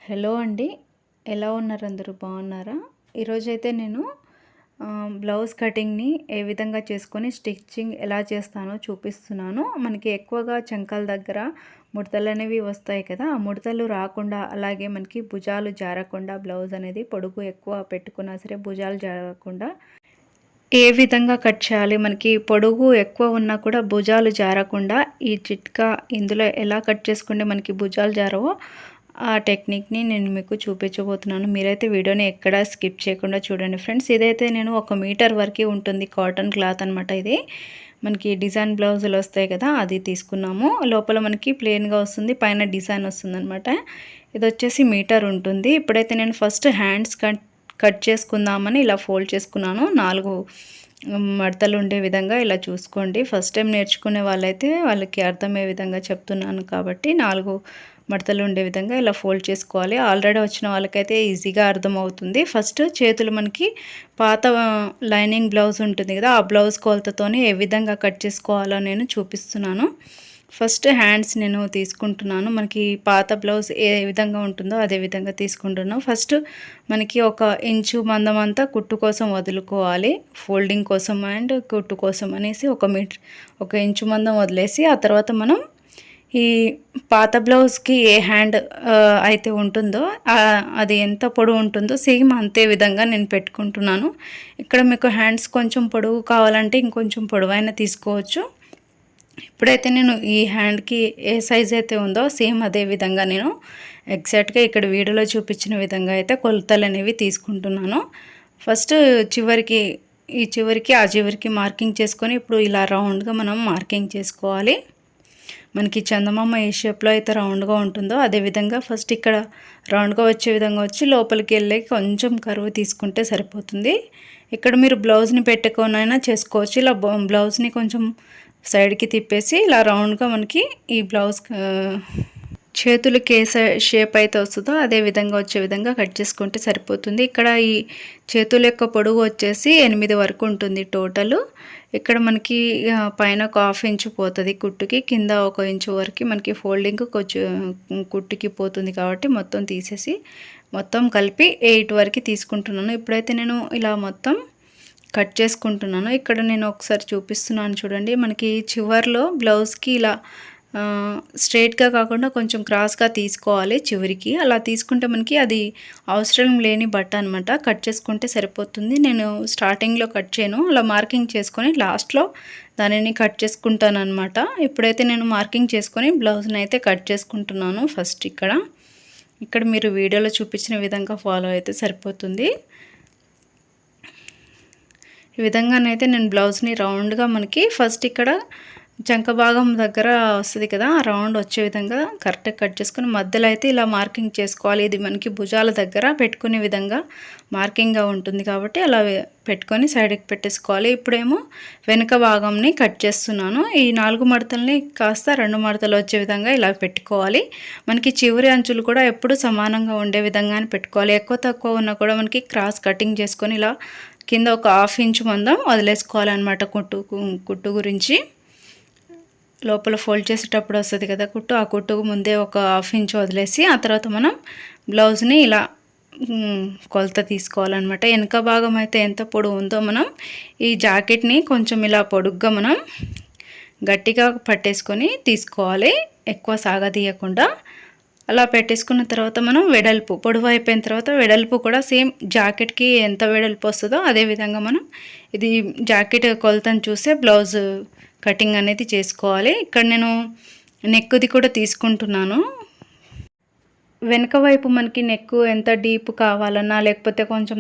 Hello అండి. ఎలా ఉన్నారు అందరూ బాగున్నారా? ఈరోజైతే నేను బ్లౌజ్ కటింగ్‌ని ఏ విధంగా చేసుకొని స్టిచ్చింగ్ ఎలా చేస్తానో చూపిస్తున్నాను. మనకి ఎక్కువగా చంకల దగ్గర ముడతలనేవి వస్తాయి కదా! ఆ ముడతలు రాకుండా అలాగే మనకి భుజాలు జారకుండా బ్లౌజ్ అనేది పొడుగు ఎక్కువ పెట్టుకున్నా సరే భుజాలు జారకుండా ఏ విధంగా కట్ చేయాలి, మనకి పొడుగు ఎక్కువ ఉన్నా కూడా భుజాలు జారకుండా ఈ చిట్కా ఇందులో ఎలా కట్ చేసుకుంటే మనకి భుజాలు జారవో ఆ టెక్నిక్ని నేను మీకు చూపించబోతున్నాను. మీరైతే వీడియోని ఎక్కడా స్కిప్ చేయకుండా చూడండి ఫ్రెండ్స్. ఇదైతే నేను 1 మీటర్ వరకు ఉంటుంది కాటన్ క్లాత్ అనమాట. ఇది మనకి డిజైన్ బ్లౌజులు వస్తాయి కదా, అది తీసుకున్నాము. లోపల మనకి ప్లెయిన్గా వస్తుంది, పైన డిజైన్ వస్తుంది అనమాట. ఇది వచ్చేసి మీటర్ ఉంటుంది. ఇప్పుడైతే నేను ఫస్ట్ హ్యాండ్స్ కట్ చేసుకుందామని ఇలా ఫోల్డ్ చేసుకున్నాను. 4 మడతలు ఉండే విధంగా ఇలా చూసుకోండి. ఫస్ట్ టైం నేర్చుకునే వాళ్ళైతే వాళ్ళకి అర్థమయ్యే విధంగా చెప్తున్నాను కాబట్టి 4 మడతలు ఉండే విధంగా ఇలా ఫోల్డ్ చేసుకోవాలి. ఆల్రెడీ వచ్చిన వాళ్ళకైతే ఈజీగా అర్థమవుతుంది. ఫస్ట్ చేతులు మనకి పాత లైనింగ్ బ్లౌజ్ ఉంటుంది కదా, ఆ బ్లౌజ్ కొలతతోనే ఏ విధంగా కట్ చేసుకోవాలో నేను చూపిస్తున్నాను. ఫస్ట్ హ్యాండ్స్ నేను తీసుకుంటున్నాను. మనకి పాత బ్లౌజ్ ఏ విధంగా ఉంటుందో అదే విధంగా తీసుకుంటున్నాను. ఫస్ట్ మనకి 1 ఇంచు మందం అంతా కుట్టు కోసం వదులుకోవాలి, ఫోల్డింగ్ కోసం అండ్ కుట్టు కోసం అనేసి 1 ఇంచు మందం వదిలేసి ఆ తర్వాత మనం ఈ పాత బ్లౌజ్కి ఏ హ్యాండ్ అయితే ఉంటుందో అది ఎంత పొడవు ఉంటుందో సేమ్ అంతే విధంగా నేను పెట్టుకుంటున్నాను. ఇక్కడ మీకు హ్యాండ్స్ కొంచెం పొడవు కావాలంటే ఇంకొంచెం పొడవైనా తీసుకోవచ్చు. ఇప్పుడైతే నేను ఈ హ్యాండ్కి ఏ సైజ్ అయితే ఉందో సేమ్ అదే విధంగా నేను ఎగ్జాక్ట్గా ఇక్కడ వీడియోలో చూపించిన విధంగా అయితే కొలతలు అనేవి తీసుకుంటున్నాను. ఫస్ట్ ఈ చివరికి ఆ చివరికి మార్కింగ్ చేసుకొని ఇప్పుడు ఇలా రౌండ్గా మనం మార్కింగ్ చేసుకోవాలి. మనకి చందమామ ఏ షేప్లో అయితే రౌండ్గా ఉంటుందో అదే విధంగా ఫస్ట్ ఇక్కడ రౌండ్గా వచ్చే విధంగా వచ్చి లోపలికి వెళ్ళి కొంచెం కరువు తీసుకుంటే సరిపోతుంది. ఇక్కడ మీరు బ్లౌజ్ని పెట్టుకోనైనా చేసుకోవచ్చు. ఇలా బ్లౌజ్ని కొంచెం సైడ్కి తిప్పేసి ఇలా రౌండ్గా మనకి ఈ బ్లౌజ్ చేతులకి ఏ షేప్ అయితే వస్తుందో అదే విధంగా వచ్చే విధంగా కట్ చేసుకుంటే సరిపోతుంది. ఇక్కడ ఈ చేతుల యొక్క పొడవు వచ్చేసి 8 వరకు ఉంటుంది టోటల్. ఇక్కడ మనకి పైన 1/2 ఇంచు పోతుంది కుట్టుకి, కింద 1 ఇంచు వరకు మనకి ఫోల్డింగ్ కొంచెం కుట్టుకి పోతుంది కాబట్టి మొత్తం తీసేసి మొత్తం కలిపి 8 వరకు తీసుకుంటున్నాను. ఇప్పుడైతే నేను ఇలా మొత్తం కట్ చేసుకుంటున్నాను. ఇక్కడ నేను ఒకసారి చూపిస్తున్నాను చూడండి. మనకి చివర్లో బ్లౌజ్కి ఇలా స్ట్రైట్గా కాకుండా కొంచెం క్రాస్గా తీసుకోవాలి చివరికి. అలా తీసుకుంటే మనకి అది అవసరం లేని బట్ట అనమాట, కట్ చేసుకుంటే సరిపోతుంది. నేను స్టార్టింగ్లో కట్ చేయను, అలా మార్కింగ్ చేసుకొని లాస్ట్లో దానిని కట్ చేసుకుంటాను అనమాట. ఇప్పుడైతే నేను మార్కింగ్ చేసుకొని బ్లౌజ్ని అయితే కట్ చేసుకుంటున్నాను. ఫస్ట్ ఇక్కడ మీరు వీడియోలో చూపించిన విధంగా ఫాలో అయితే సరిపోతుంది. ఈ విధంగానైతే నేను బ్లౌజ్ని రౌండ్గా మనకి ఫస్ట్ ఇక్కడ చంక భాగం దగ్గర వస్తుంది కదా, రౌండ్ వచ్చే విధంగా కరెక్ట్గా కట్ చేసుకొని మధ్యలో అయితే ఇలా మార్కింగ్ చేసుకోవాలి. ఇది మనకి భుజాల దగ్గర పెట్టుకునే విధంగా మార్కింగ్గా ఉంటుంది కాబట్టి అలా పెట్టుకొని సైడ్కి పెట్టేసుకోవాలి. ఇప్పుడేమో వెనుక భాగంని కట్ చేస్తున్నాను. ఈ 4 మడతల్ని కాస్త 2 మడతలు వచ్చే విధంగా ఇలా పెట్టుకోవాలి. మనకి చివరి అంచులు కూడా ఎప్పుడు సమానంగా ఉండే విధంగానే పెట్టుకోవాలి. ఎక్కువ తక్కువ ఉన్నా కూడా మనకి క్రాస్ కటింగ్ చేసుకొని ఇలా కింద 1/2 ఇంచు మందం వదిలేసుకోవాలన్నమాట. కుట్టు గురించి లోపల ఫోల్డ్ చేసేటప్పుడు వస్తుంది కదా కుట్టు, ఆ కుట్టుకు ముందే 1/2 ఇంచు వదిలేసి ఆ తర్వాత మనం బ్లౌజ్ని ఇలా కొలత తీసుకోవాలన్నమాట. వెనక భాగం అయితే ఎంత పొడవు ఉందో మనం ఈ జాకెట్ని కొంచెం ఇలా పొడుగ్గా మనం గట్టిగా పట్టేసుకొని తీసుకోవాలి, ఎక్కువ సాగదీయకుండా. అలా పెట్టేసుకున్న తర్వాత మనం పొడవు అయిపోయిన తర్వాత వెడల్పు కూడా సేమ్ జాకెట్కి ఎంత వెడల్పు వస్తుందో అదే విధంగా మనం ఇది జాకెట్ కొలతను చూసే బ్లౌజ్ కటింగ్ అనేది చేసుకోవాలి. ఇక్కడ నేను నెక్ది కూడా తీసుకుంటున్నాను. వెనక వైపు మనకి నెక్ ఎంత డీప్ కావాలన్నా లేకపోతే కొంచెం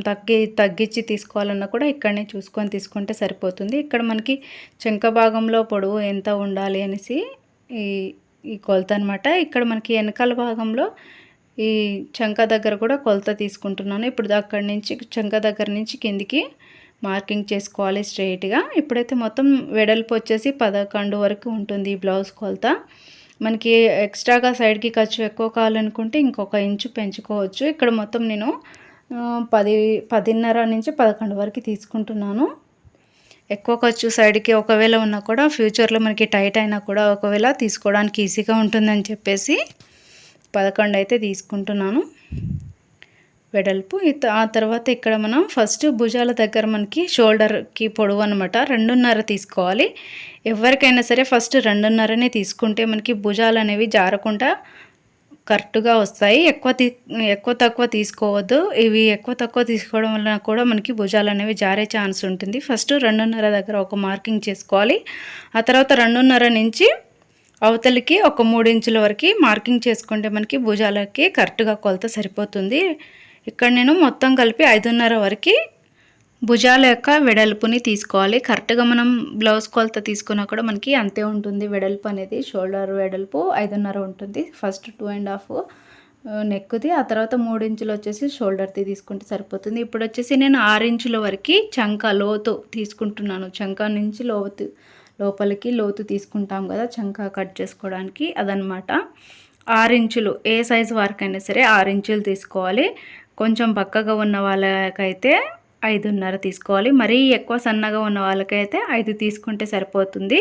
తగ్గించి తీసుకోవాలన్నా కూడా ఇక్కడనే చూసుకొని తీసుకుంటే సరిపోతుంది. ఇక్కడ మనకి చంక భాగంలో పొడవు ఎంత ఉండాలి అనేసి ఈ కొలత అనమాట. ఇక్కడ మనకి వెనకాల భాగంలో ఈ చంక దగ్గర కూడా కొలత తీసుకుంటున్నాను. ఇప్పుడు అక్కడి నుంచి చంక దగ్గర నుంచి కిందికి మార్కింగ్ చేసుకోవాలి స్ట్రైట్గా. ఇప్పుడైతే మొత్తం వెడల్పు వచ్చేసి 11 వరకు ఉంటుంది ఈ బ్లౌజ్ కొలత. మనకి ఎక్స్ట్రాగా సైడ్కి ఖర్చు ఎక్కువ కావాలనుకుంటే ఇంకొక ఇంచు పెంచుకోవచ్చు. ఇక్కడ మొత్తం నేను 10.5 నుంచి 11 వరకు తీసుకుంటున్నాను. ఎక్కువ ఖర్చు సైడ్కి ఒకవేళ ఉన్నా కూడా ఫ్యూచర్లో మనకి టైట్ అయినా కూడా ఒకవేళ తీసుకోవడానికి ఈజీగా ఉంటుందని చెప్పేసి 11 అయితే తీసుకుంటున్నాను. వెడల్పు. ఆ తర్వాత ఇక్కడ మనం ఫస్ట్ భుజాల దగ్గర మనకి షోల్డర్‌కి పొడవు అనమాట 2.5 తీసుకోవాలి. ఎవరికైనా సరే ఫస్ట్ 2.5నే తీసుకుంటే మనకి భుజాలనేవి జారకుండా కరెక్ట్‌గా వస్తాయి. ఎక్కువ తక్కువ తీసుకోవద్దు. ఇవి ఎక్కువ తక్కువ తీసుకోవడం వలన కూడా మనకి భుజాలనేవి జారే ఛాన్స్ ఉంటుంది. ఫస్ట్ 2.5 దగ్గర ఒక మార్కింగ్ చేసుకోవాలి. ఆ తర్వాత 2.5 నుంచి అవతలికి ఒక 3 ఇంచుల వరకు మార్కింగ్ చేసుకుంటే మనకి భుజాలకి కరెక్ట్‌గా కొలత సరిపోతుంది. ఇక్కడ నేను మొత్తం కలిపి 5.5 వరకు భుజాల యొక్క వెడల్పుని తీసుకోవాలి. కరెక్ట్‌గా మనం బ్లౌజ్ కొలత తీసుకున్నా కూడా మనకి అంతే ఉంటుంది. వెడల్పు అనేది షోల్డర్ వెడల్పు 5.5 ఉంటుంది. ఫస్ట్ 2.5 నెక్ది, ఆ తర్వాత 3 ఇంచులు వచ్చేసి షోల్డర్ది తీసుకుంటే సరిపోతుంది. ఇప్పుడు వచ్చేసి నేను 6 ఇంచుల వరకు చంక లోతు తీసుకుంటున్నాను. చంక నుంచి లోపలికి లోతు తీసుకుంటాం కదా చంక కట్ చేసుకోవడానికి, అదనమాట. 6 ఇంచులు ఏ సైజు వరకైనా సరే 6 ఇంచులు తీసుకోవాలి. కొంచెం బక్కగా ఉన్న వాళ్ళకైతే 5.5 తీసుకోవాలి. మరీ ఎక్కువ సన్నగా ఉన్న వాళ్ళకైతే 5 తీసుకుంటే సరిపోతుంది.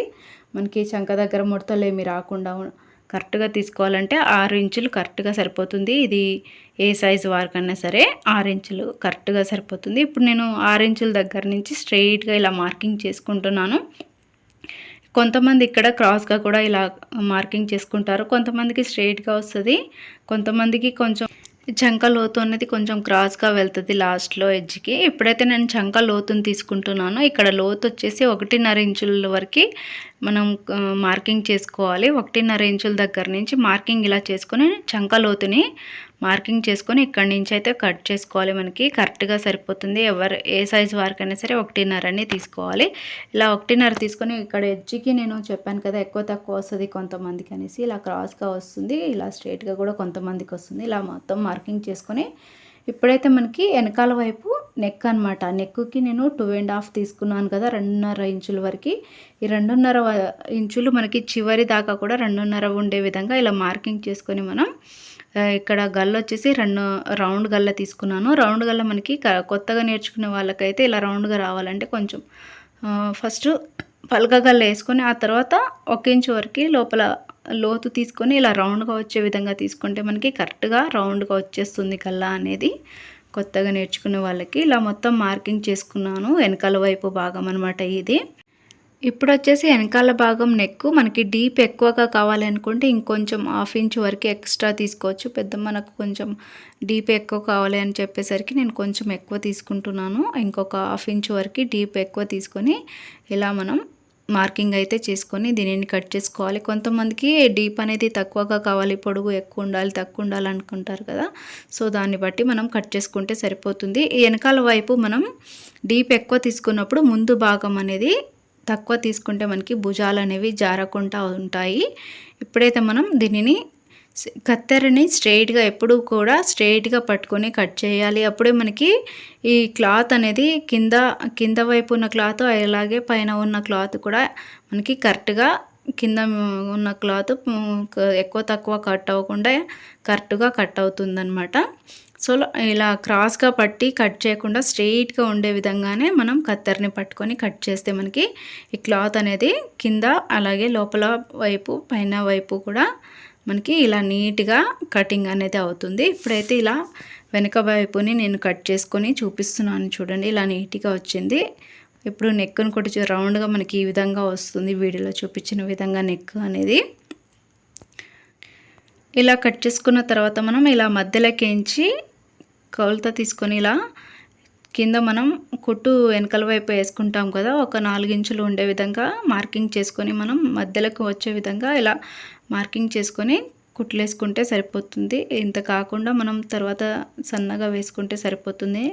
మనకి చంక దగ్గర ముడతలు ఏమి రాకుండా కరెక్ట్గా తీసుకోవాలంటే 6 ఇంచులు కరెక్ట్గా సరిపోతుంది. ఇది ఏ సైజు వారికన్నా సరే 6 ఇంచులు కరెక్ట్గా సరిపోతుంది. ఇప్పుడు నేను 6 ఇంచుల దగ్గర నుంచి స్ట్రెయిట్గా ఇలా మార్కింగ్ చేసుకుంటున్నాను. కొంతమంది ఇక్కడ క్రాస్గా కూడా ఇలా మార్కింగ్ చేసుకుంటారు. కొంతమందికి స్ట్రెయిట్గా వస్తుంది, కొంతమందికి కొంచెం చంక లోతు అనేది కొంచెం క్రాస్గా వెళ్తుంది లాస్ట్లో ఎడ్జ్కి. ఇప్పుడైతే నేను చంక లోతుని తీసుకుంటున్నాను. ఇక్కడ లోతు వచ్చేసి 1.5 ఇంచుల వరకు మనం మార్కింగ్ చేసుకోవాలి. 1.5 ఇంచుల దగ్గర నుంచి మార్కింగ్ ఇలా చేసుకొని చంక లోతుని మార్కింగ్ చేసుకొని ఇక్కడి నుంచి అయితే కట్ చేసుకోవాలి. మనకి కరెక్ట్గా సరిపోతుంది. ఏ సైజు వారికైనా సరే 1.5 తీసుకోవాలి. ఇలా 1.5 తీసుకొని ఇక్కడ ఎడ్జ్కి నేను చెప్పాను కదా ఎక్కువ తక్కువ వస్తుంది కొంతమందికి అనేసి, ఇలా క్రాస్గా వస్తుంది, ఇలా స్ట్రైట్గా కూడా కొంతమందికి వస్తుంది. ఇలా మొత్తం మార్కింగ్ చేసుకొని ఇప్పుడైతే మనకి వెనకాల వైపు నెక్ అనమాట. నెక్కి నేను 2.5 తీసుకున్నాను కదా, 2.5 ఇంచుల వరకు. ఈ 2.5 ఇంచులు మనకి చివరి దాకా కూడా 2.5 ఉండే విధంగా ఇలా మార్కింగ్ చేసుకొని మనం ఇక్కడ గల్ల వచ్చేసి రౌండ్ గల్ల తీసుకున్నాను. రౌండ్ గల్ల మనకి కొత్తగా నేర్చుకునే వాళ్ళకైతే ఇలా రౌండ్గా రావాలంటే కొంచెం ఫస్ట్ పలక గల్ల వేసుకొని ఆ తర్వాత 1 ఇంచు వరకు లోపల లోతు తీసుకొని ఇలా రౌండ్గా వచ్చే విధంగా తీసుకుంటే మనకి కరెక్ట్గా రౌండ్గా వచ్చేస్తుంది గల్ల అనేది. కొత్తగా నేర్చుకునే వాళ్ళకి ఇలా మొత్తం మార్కింగ్ చేసుకున్నాను. వెనకాల వైపు భాగం అనమాట ఇది. ఇప్పుడు వచ్చేసి వెనకాల భాగం నెక్ మనకి డీప్ ఎక్కువగా కావాలి అనుకుంటే ఇంకొంచెం 1/2 ఇంచు వరకు ఎక్స్ట్రా తీసుకోవచ్చు. మనకు కొంచెం డీప్ ఎక్కువ కావాలి అని చెప్పేసరికి నేను కొంచెం ఎక్కువ తీసుకుంటున్నాను. ఇంకొక 1/2 ఇంచు వరకు డీప్ ఎక్కువ తీసుకొని ఇలా మనం మార్కింగ్ అయితే చేసుకొని దీనిని కట్ చేసుకోవాలి. కొంతమందికి డీప్ అనేది తక్కువగా కావాలి, పొడుగు ఎక్కువ ఉండాలి, తక్కువ ఉండాలి అనుకుంటారు కదా. సో దాన్ని బట్టి మనం కట్ చేసుకుంటే సరిపోతుంది. ఈ వెనకాల వైపు మనం డీప్ ఎక్కువ తీసుకున్నప్పుడు ముందు భాగం అనేది తక్కువ తీసుకుంటే మనకి భుజాలు అనేవి జారకుండా ఉంటాయి. ఇప్పుడైతే మనం దీనిని కత్తెరని స్ట్రెయిట్గా ఎప్పుడు కూడా స్ట్రెయిట్గా పట్టుకొని కట్ చేయాలి. అప్పుడే మనకి ఈ క్లాత్ అనేది కింద వైపు ఉన్న క్లాత్ అలాగే పైన ఉన్న క్లాత్ కూడా మనకి కరెక్ట్గా కింద ఉన్న క్లాత్ ఎక్కువ తక్కువ కట్ అవ్వకుండా కరెక్ట్గా కట్ అవుతుందన్నమాట. సో ఇలా క్రాస్గా పట్టి కట్ చేయకుండా స్ట్రెయిట్గా ఉండే విధంగానే మనం కత్తెరని పట్టుకొని కట్ చేస్తే మనకి ఈ క్లాత్ అనేది కింద అలాగే లోపల వైపు పైన వైపు కూడా మనకి ఇలా నీట్గా కటింగ్ అనేది అవుతుంది. ఇప్పుడైతే ఇలా వెనక వైపుని నేను కట్ చేసుకొని చూపిస్తున్నాను చూడండి, ఇలా నీట్గా వచ్చింది. ఇప్పుడు నెక్ను కూడా రౌండ్గా మనకి ఈ విధంగా వస్తుంది. వీడియోలో చూపించిన విధంగా నెక్ అనేది ఇలా కట్ చేసుకున్న తర్వాత మనం ఇలా మధ్యలోకించి కొలత తీసుకొని ఇలా కింద మనం కుట్టు వెనకల వైపు వేసుకుంటాం కదా, ఒక 4 ఇంచులు ఉండే విధంగా మార్కింగ్ చేసుకొని మనం మధ్యలోకి వచ్చే విధంగా ఇలా మార్కింగ్ చేసుకొని కుట్లు వేసుకుంటే సరిపోతుంది. ఇంత కాకుండా మనం తర్వాత సన్నగా వేసుకుంటే సరిపోతుంది.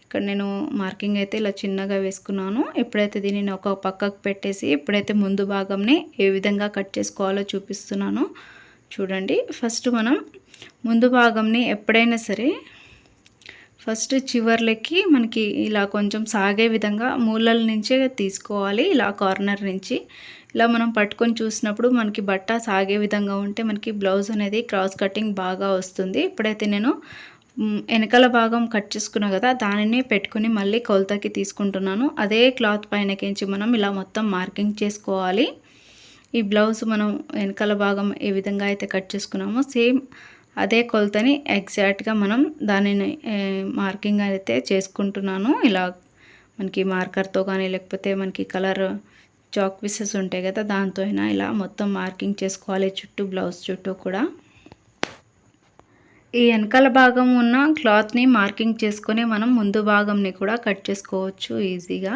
ఇక్కడ నేను మార్కింగ్ అయితే ఇలా చిన్నగా వేసుకున్నాను. ఇప్పుడైతే దీనిని ఒక పక్కకు పెట్టేసి ఇప్పుడైతే ముందు భాగంని ఏ విధంగా కట్ చేసుకోవాలో చూపిస్తున్నాను చూడండి. ఫస్ట్ మనం ముందు భాగంని ఎప్పుడైనా సరే ఫస్ట్ చివర్లకి మనకి ఇలా కొంచెం సాగే విధంగా మూలల నుంచే తీసుకోవాలి. ఇలా కార్నర్ నుంచి ఇలా మనం పట్టుకొని చూసినప్పుడు మనకి బట్ట సాగే విధంగా ఉంటే మనకి బ్లౌజ్ అనేది క్రాస్ కటింగ్ బాగా వస్తుంది. ఇప్పుడైతే నేను వెనకాల భాగం కట్ చేసుకున్నా కదా, దానిని పెట్టుకొని మళ్ళీ కొలతకి తీసుకుంటున్నాను. అదే క్లాత్ పైనకించి మనం ఇలా మొత్తం మార్కింగ్ చేసుకోవాలి. ఈ బ్లౌజ్ మనం వెనకాల భాగం ఏ విధంగా అయితే కట్ చేసుకున్నామో సేమ్ అదే కొలతని ఎగ్జాక్ట్గా మనం దానిని మార్కింగ్ అయితే చేసుకుంటున్నాను. ఇలా మనకి మార్కర్తో కానీ లేకపోతే మనకి కలర్ చాక్ పీసెస్ ఉంటాయి కదా, దాంతో అయినా ఇలా మొత్తం మార్కింగ్ చేసుకోవాలి చుట్టూ, బ్లౌజ్ చుట్టూ కూడా. ఈ వెనకాల భాగం ఉన్న క్లాత్ని మార్కింగ్ చేసుకొని మనం ముందు భాగంని కూడా కట్ చేసుకోవచ్చు ఈజీగా.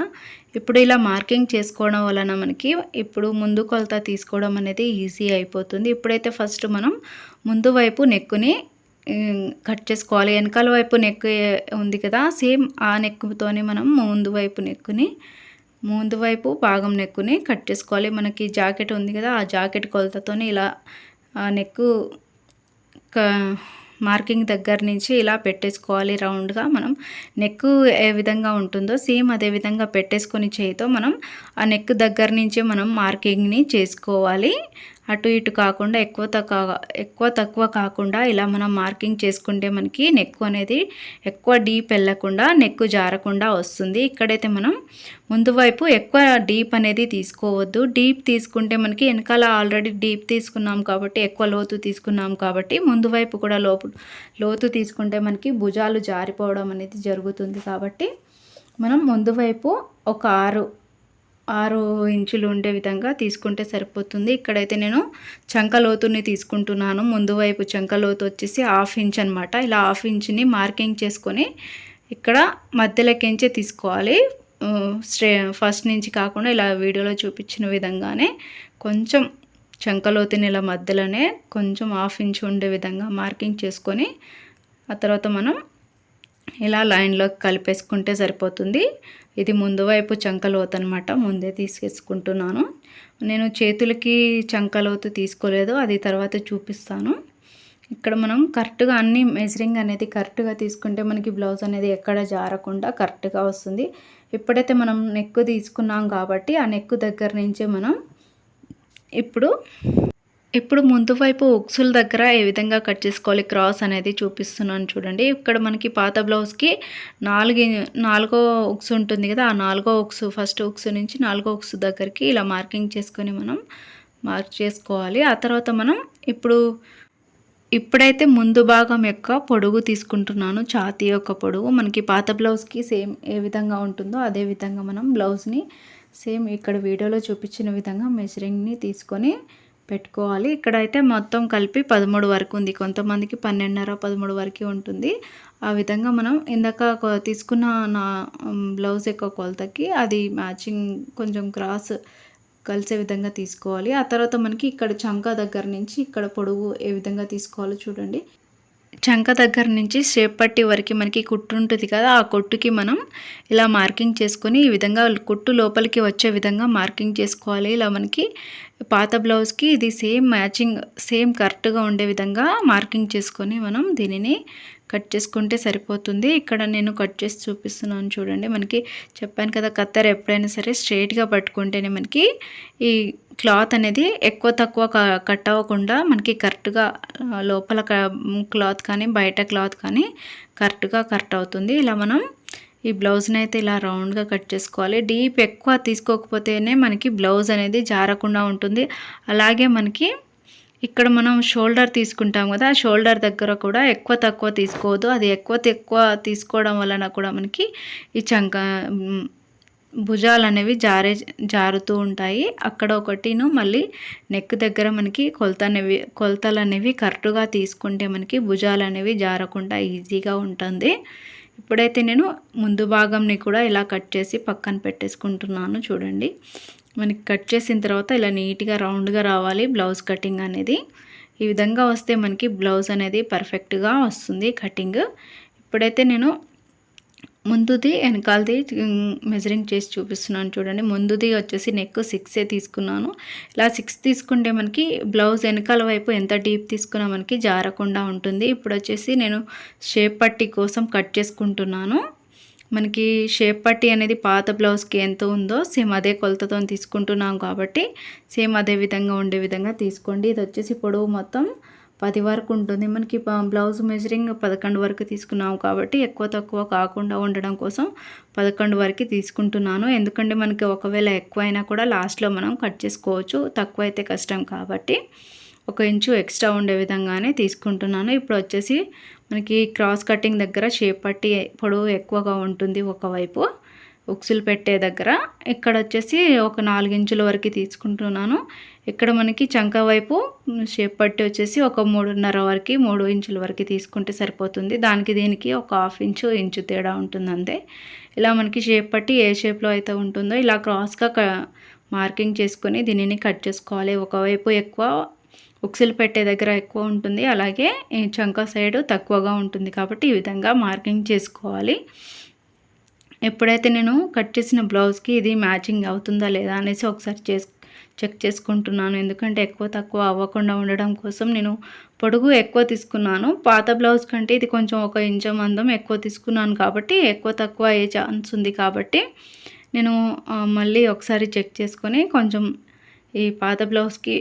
ఇప్పుడు ఇలా మార్కింగ్ చేసుకోవడం వలన మనకి ఇప్పుడు ముందు కొలత తీసుకోవడం అనేది ఈజీ అయిపోతుంది. ఇప్పుడైతే ఫస్ట్ మనం ముందు వైపు నెక్కుని కట్ చేసుకోవాలి. వెనకాల వైపు నెక్ ఉంది కదా, సేమ్ ఆ నెక్కుతోనే మనం ముందు వైపు భాగం నెక్కుని కట్ చేసుకోవాలి. మనకి జాకెట్ ఉంది కదా, ఆ జాకెట్ కొలతతోని ఇలా నెక్కు మార్కింగ్ దగ్గర నుంచి ఇలా పెట్టేసుకోవాలి రౌండ్గా. మనం నెక్ ఏ విధంగా ఉంటుందో సేమ్ అదే విధంగా పెట్టేసుకొని చేయితో మనం ఆ నెక్ దగ్గర నుంచే మనం మార్కింగ్ని చేసుకోవాలి. అటు ఇటు కాకుండా ఎక్కువ తక్కువ కాకుండా ఇలా మనం మార్కింగ్ చేసుకుంటే మనకి నెక్ అనేది ఎక్కువ డీప్ వెళ్ళకుండా నెక్ జారకుండా వస్తుంది. ఇక్కడైతే మనం ముందు వైపు ఎక్కువ డీప్ అనేది తీసుకోవద్దు. డీప్ తీసుకుంటే మనకి వెనకాల ఆల్రెడీ డీప్ తీసుకున్నాం కాబట్టి, ఎక్కువ లోతు తీసుకున్నాం కాబట్టి ముందు వైపు కూడా లోతు తీసుకుంటే మనకి భుజాలు జారిపోవడం అనేది జరుగుతుంది. కాబట్టి మనం ముందు వైపు ఒక 6 ఇంచులు ఉండే విధంగా తీసుకుంటే సరిపోతుంది. ఇక్కడైతే నేను చంక లోతుని తీసుకుంటున్నాను. ముందు వైపు చంక లోతు వచ్చేసి 1/2 ఇంచ్ అనమాట. ఇలా 1/2 ఇంచుని మార్కింగ్ చేసుకొని ఇక్కడ మధ్యలోకించే తీసుకోవాలి. ఫస్ట్ నుంచి కాకుండా ఇలా వీడియోలో చూపించిన విధంగానే కొంచెం చంక లోతుని ఇలా మధ్యలోనే కొంచెం 1/2 ఇంచ్ ఉండే విధంగా మార్కింగ్ చేసుకొని ఆ తర్వాత మనం ఇలా లైన్లోకి కలిపేసుకుంటే సరిపోతుంది. ఇది ముందు వైపు చంకలోతు అనమాట, ముందే తీసేసుకుంటున్నాను. నేను చేతులకి చంకలోతు తీసుకోలేదు, అది తర్వాత చూపిస్తాను. ఇక్కడ మనం కరెక్ట్గా అన్ని మెజరింగ్ అనేది కరెక్ట్గా తీసుకుంటే మనకి బ్లౌజ్ అనేది ఎక్కడ జారకుండా కరెక్ట్గా వస్తుంది. ఇప్పుడైతే మనం నెక్ తీసుకున్నాం కాబట్టి ఆ నెక్ దగ్గర నుంచే మనం ఇప్పుడు ముందు వైపు ఉక్సుల దగ్గర ఏ విధంగా కట్ చేసుకోవాలి క్రాస్ అనేది చూపిస్తున్నాను చూడండి. ఇక్కడ మనకి పాత బ్లౌజ్కి 4 ఉక్స్ ఉంటుంది కదా, ఆ 4 ఉక్స్ ఫస్ట్ ఉక్స్ నుంచి 4 ఉక్స్ దగ్గరికి ఇలా మార్కింగ్ చేసుకొని మనం మార్క్ చేసుకోవాలి. ఆ తర్వాత మనం ఇప్పుడైతే ముందు భాగం యొక్క పొడుగు తీసుకుంటున్నాను. ఛాతీ యొక్క పొడుగు మనకి పాత బ్లౌజ్కి సేమ్ ఏ విధంగా ఉంటుందో అదే విధంగా మనం బ్లౌజ్ని సేమ్ ఇక్కడ వీడియోలో చూపించిన విధంగా మెజరింగ్ని తీసుకొని పెట్టుకోవాలి. ఇక్కడైతే మొత్తం కలిపి 13 వరకు ఉంది, కొంతమందికి 12.5 13 వరకు ఉంటుంది. ఆ విధంగా మనం ఇందాక తీసుకున్న నా బ్లౌజ్ యొక్క కొలతకి అది మ్యాచింగ్ కొంచెం క్రాస్ కలిసే విధంగా తీసుకోవాలి. ఆ తర్వాత మనకి ఇక్కడ చంక దగ్గర నుంచి ఇక్కడ పొడవు ఏ విధంగా తీసుకోవాలో చూడండి. చంక దగ్గర నుంచి షేప్ పట్టి వరకు మనకి కుట్టు ఉంటుంది కదా, ఆ కుట్టుకి మనం ఇలా మార్కింగ్ చేసుకొని ఈ విధంగా కుట్టు లోపలికి వచ్చే విధంగా మార్కింగ్ చేసుకోవాలి. ఇలా మనకి పాత బ్లౌజ్కి ఇది సేమ్ మ్యాచింగ్ సేమ్ కరెక్ట్గా ఉండే విధంగా మార్కింగ్ చేసుకొని మనం దీనిని కట్ చేసుకుంటే సరిపోతుంది. ఇక్కడ నేను కట్ చేసి చూపిస్తున్నాను చూడండి. మనకి చెప్పాను కదా, కత్తెర ఎప్పుడైనా సరే స్ట్రైట్గా పట్టుకుంటేనే మనకి ఈ క్లాత్ అనేది ఎక్కువ తక్కువ కట్ అవ్వకుండా మనకి కరెక్ట్గా లోపల క్లాత్ కానీ బయట క్లాత్ కానీ కరెక్ట్గా కట్ అవుతుంది. ఇలా మనం ఈ బ్లౌజ్ని అయితే ఇలా రౌండ్గా కట్ చేసుకోవాలి. డీప్ ఎక్కువ తీసుకోకపోతేనే మనకి బ్లౌజ్ అనేది జారకుండా ఉంటుంది. అలాగే మనకి ఇక్కడ మనం షోల్డర్ తీసుకుంటాం కదా, ఆ షోల్డర్ దగ్గర కూడా ఎక్కువ తక్కువ తీసుకోవద్దు. అది ఎక్కువ తీసుకోవడం వలన కూడా మనకి ఈ భుజాలు అనేవి జారుతూ ఉంటాయి. అక్కడ ఒకటిను మళ్ళీ నెక్ దగ్గర మనకి కొలతలు అనేవి కరెక్ట్గా తీసుకుంటే మనకి భుజాలు అనేవి జారకుండా ఈజీగా ఉంటుంది. ఇప్పుడైతే నేను ముందు భాగంని కూడా ఇలా కట్ చేసి పక్కన పెట్టేసుకుంటున్నాను చూడండి. మనకి కట్ చేసిన తర్వాత ఇలా నీట్గా రౌండ్గా రావాలి బ్లౌజ్ కటింగ్ అనేది. ఈ విధంగా వస్తే మనకి బ్లౌజ్ అనేది పర్ఫెక్ట్గా వస్తుంది కటింగ్. ఇప్పుడైతే నేను ముందుది వెనకాలది మెజరింగ్ చేసి చూపిస్తున్నాను చూడండి. ముందుది వచ్చేసి నెక్ 6 తీసుకున్నాను. ఇలా 6 తీసుకుంటే మనకి బ్లౌజ్ వెనకాల వైపు ఎంత డీప్ తీసుకున్నా మనకి జారకుండా ఉంటుంది. ఇప్పుడు వచ్చేసి నేను షేప్ పట్టీ కోసం కట్ చేసుకుంటున్నాను. మనకి షేప్ పట్టీ అనేది పాత బ్లౌజ్కి ఎంత ఉందో సేమ్ అదే కొలతతో తీసుకుంటున్నాం కాబట్టి సేమ్ అదే విధంగా ఉండే విధంగా తీసుకోండి. ఇది వచ్చేసి పొడవు మొత్తం 10 వరకు ఉంటుంది. మనకి బ్లౌజ్ మెజరింగ్ 11 వరకు తీసుకున్నాం కాబట్టి ఎక్కువ తక్కువ కాకుండా ఉండడం కోసం 11 వరకు తీసుకుంటున్నాను. ఎందుకంటే మనకి ఒకవేళ ఎక్కువ అయినా కూడా లాస్ట్లో మనం కట్ చేసుకోవచ్చు, తక్కువ అయితే కష్టం కాబట్టి 1 ఇంచు ఎక్స్ట్రా ఉండే విధంగానే తీసుకుంటున్నాను. ఇప్పుడు వచ్చేసి మనకి క్రాస్ కటింగ్ దగ్గర షేప్ పట్టి పొడవు ఎక్కువగా ఉంటుంది ఒకవైపు ఉక్సులు పెట్టే దగ్గర. ఇక్కడ వచ్చేసి ఒక 4 ఇంచుల వరకు తీసుకుంటున్నాను. ఇక్కడ మనకి చంక వైపు షేప్ పట్టి వచ్చేసి ఒక 3.5 వరకు 3 ఇంచుల వరకు తీసుకుంటే సరిపోతుంది. దానికి దీనికి ఒక 1/2 ఇంచు తేడా ఉంటుంది అంతే. ఇలా మనకి షేప్ పట్టి ఏ షేప్లో అయితే ఉంటుందో ఇలా క్రాస్గా మార్కింగ్ చేసుకొని దీనిని కట్ చేసుకోవాలి. ఒకవైపు ఎక్కువ ఉక్సులు పెట్టే దగ్గర ఎక్కువ ఉంటుంది, అలాగే చంక సైడ్ తక్కువగా ఉంటుంది కాబట్టి ఈ విధంగా మార్కింగ్ చేసుకోవాలి. ఎప్పుడైతే నేను కట్ చేసిన బ్లౌజ్కి ఇది మ్యాచింగ్ అవుతుందా లేదా అనేసి ఒకసారి చెక్ చేసుకుంటున్నాను. ఎందుకంటే ఎక్కువ తక్కువ అవ్వకుండా ఉండడం కోసం నేను పొడుగు ఎక్కువ తీసుకున్నాను. పాత బ్లౌజ్ కంటే ఇది కొంచెం 1 ఇంచు మందం ఎక్కువ తీసుకున్నాను కాబట్టి ఎక్కువ తక్కువ అయ్యే ఛాన్స్ ఉంది కాబట్టి నేను మళ్ళీ ఒకసారి చెక్ చేసుకొని కొంచెం ఈ పాత బ్లౌజ్కి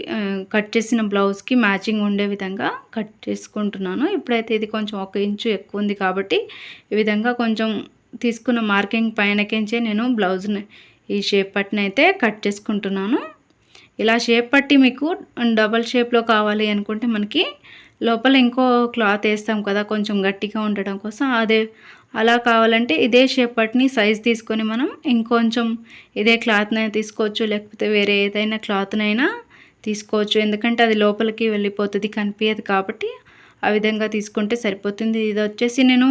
కట్ చేసిన బ్లౌజ్కి మ్యాచింగ్ ఉండే విధంగా కట్ చేసుకుంటున్నాను. ఇప్పుడైతే ఇది కొంచెం 1 ఇంచు ఎక్కువ ఉంది కాబట్టి ఈ విధంగా కొంచెం తీసుకున్న మార్కింగ్ పైనకించే నేను బ్లౌజ్ని ఈ షేప్ పట్టిని అయితే కట్ చేసుకుంటున్నాను. ఇలా షేప్ పట్టి మీకు డబల్ షేప్లో కావాలి అనుకుంటే మనకి లోపల ఇంకో క్లాత్ వేస్తాం కదా కొంచెం గట్టిగా ఉండడం కోసం, అలా కావాలంటే ఇదే షేప్ పట్టిని సైజ్ తీసుకొని మనం ఇంకొంచెం ఇదే క్లాత్నైనా తీసుకోవచ్చు, లేకపోతే వేరే ఏదైనా క్లాత్నైనా తీసుకోవచ్చు. ఎందుకంటే అది లోపలికి వెళ్ళిపోతుంది, కనిపించదు కాబట్టి ఆ విధంగా తీసుకుంటే సరిపోతుంది. ఇది వచ్చేసి నేను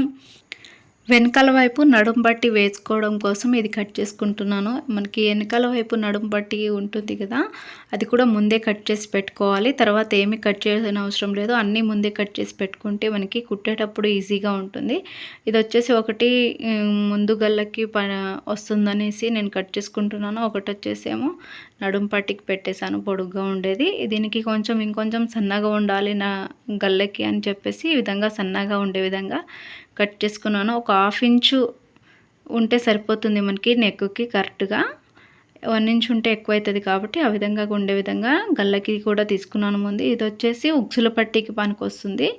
వెనకాల వైపు నడుం పట్టి వేసుకోవడం కోసం ఇది కట్ చేసుకుంటున్నాను. మనకి వెనకాల వైపు నడుం పట్టి ఉంటుంది కదా, అది కూడా ముందే కట్ చేసి పెట్టుకోవాలి. తర్వాత ఏమీ కట్ చేయాల్సిన అవసరం లేదు, అన్నీ ముందే కట్ చేసి పెట్టుకుంటే మనకి కుట్టేటప్పుడు ఈజీగా ఉంటుంది. ఇది వచ్చేసి ఒకటి ముందు గల్లకి వస్తుందనేసి నేను కట్ చేసుకుంటున్నాను. ఒకటి వచ్చేసేమో నడుం పట్టికి పెట్టేశాను పొడుగ్గా ఉండేది. దీనికి కొంచెం ఇంకొంచెం సన్నగా ఉండాలి నా గల్లకి అని చెప్పేసి ఈ విధంగా సన్నగా ఉండే విధంగా కట్ చేసుకున్నాను. ఒక 1/2 ఇంచు ఉంటే సరిపోతుంది మనకి నెక్కి కరెక్ట్గా. 1 ఇంచ్ ఉంటే ఎక్కువ అవుతుంది కాబట్టి ఆ విధంగా ఉండే విధంగా గల్లకి కూడా తీసుకున్నాను ముందు. ఇది వచ్చేసి ఉక్సుల పట్టీకి పనికొస్తుంది.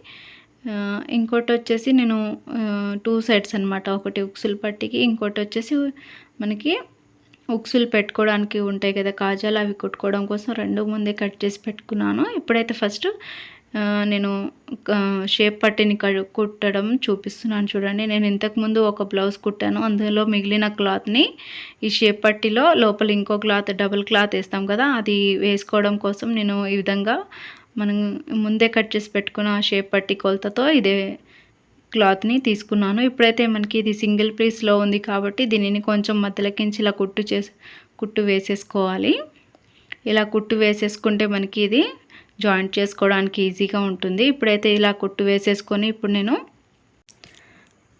ఇంకోటి వచ్చేసి నేను 2 సైడ్స్ అనమాట, ఒకటి ఉక్సుల పట్టీకి, ఇంకోటి వచ్చేసి మనకి ఉక్సులు పెట్టుకోవడానికి ఉంటాయి కదా కాజాలు, అవి కుట్టుకోవడం కోసం 2 ముందే కట్ చేసి పెట్టుకున్నాను. ఇప్పుడైతే ఫస్ట్ నేను షేప్ పట్టిని కుట్టడం చూపిస్తున్నాను చూడండి. నేను ఇంతకుముందు ఒక బ్లౌజ్ కుట్టాను, అందులో మిగిలిన క్లాత్ని ఈ షేప్ పట్టిలో లోపల ఇంకో క్లాత్ డబుల్ క్లాత్ వేస్తాం కదా, అది వేసుకోవడం కోసం నేను ఈ విధంగా మనం ముందే కట్ చేసి పెట్టుకున్న షేప్ పట్టి కొలతతో ఇదే క్లాత్ని తీసుకున్నాను. ఇప్పుడైతే మనకి ఇది సింగిల్ పీస్లో ఉంది కాబట్టి దీనిని కొంచెం మధ్యలోకించి ఇలా కుట్టు వేసేసుకోవాలి. ఇలా కుట్టు వేసేసుకుంటే మనకి ఇది జాయింట్ చేసుకోవడానికి ఈజీగా ఉంటుంది. ఇప్పుడైతే ఇలా కుట్టు వేసేసుకొని ఇప్పుడు నేను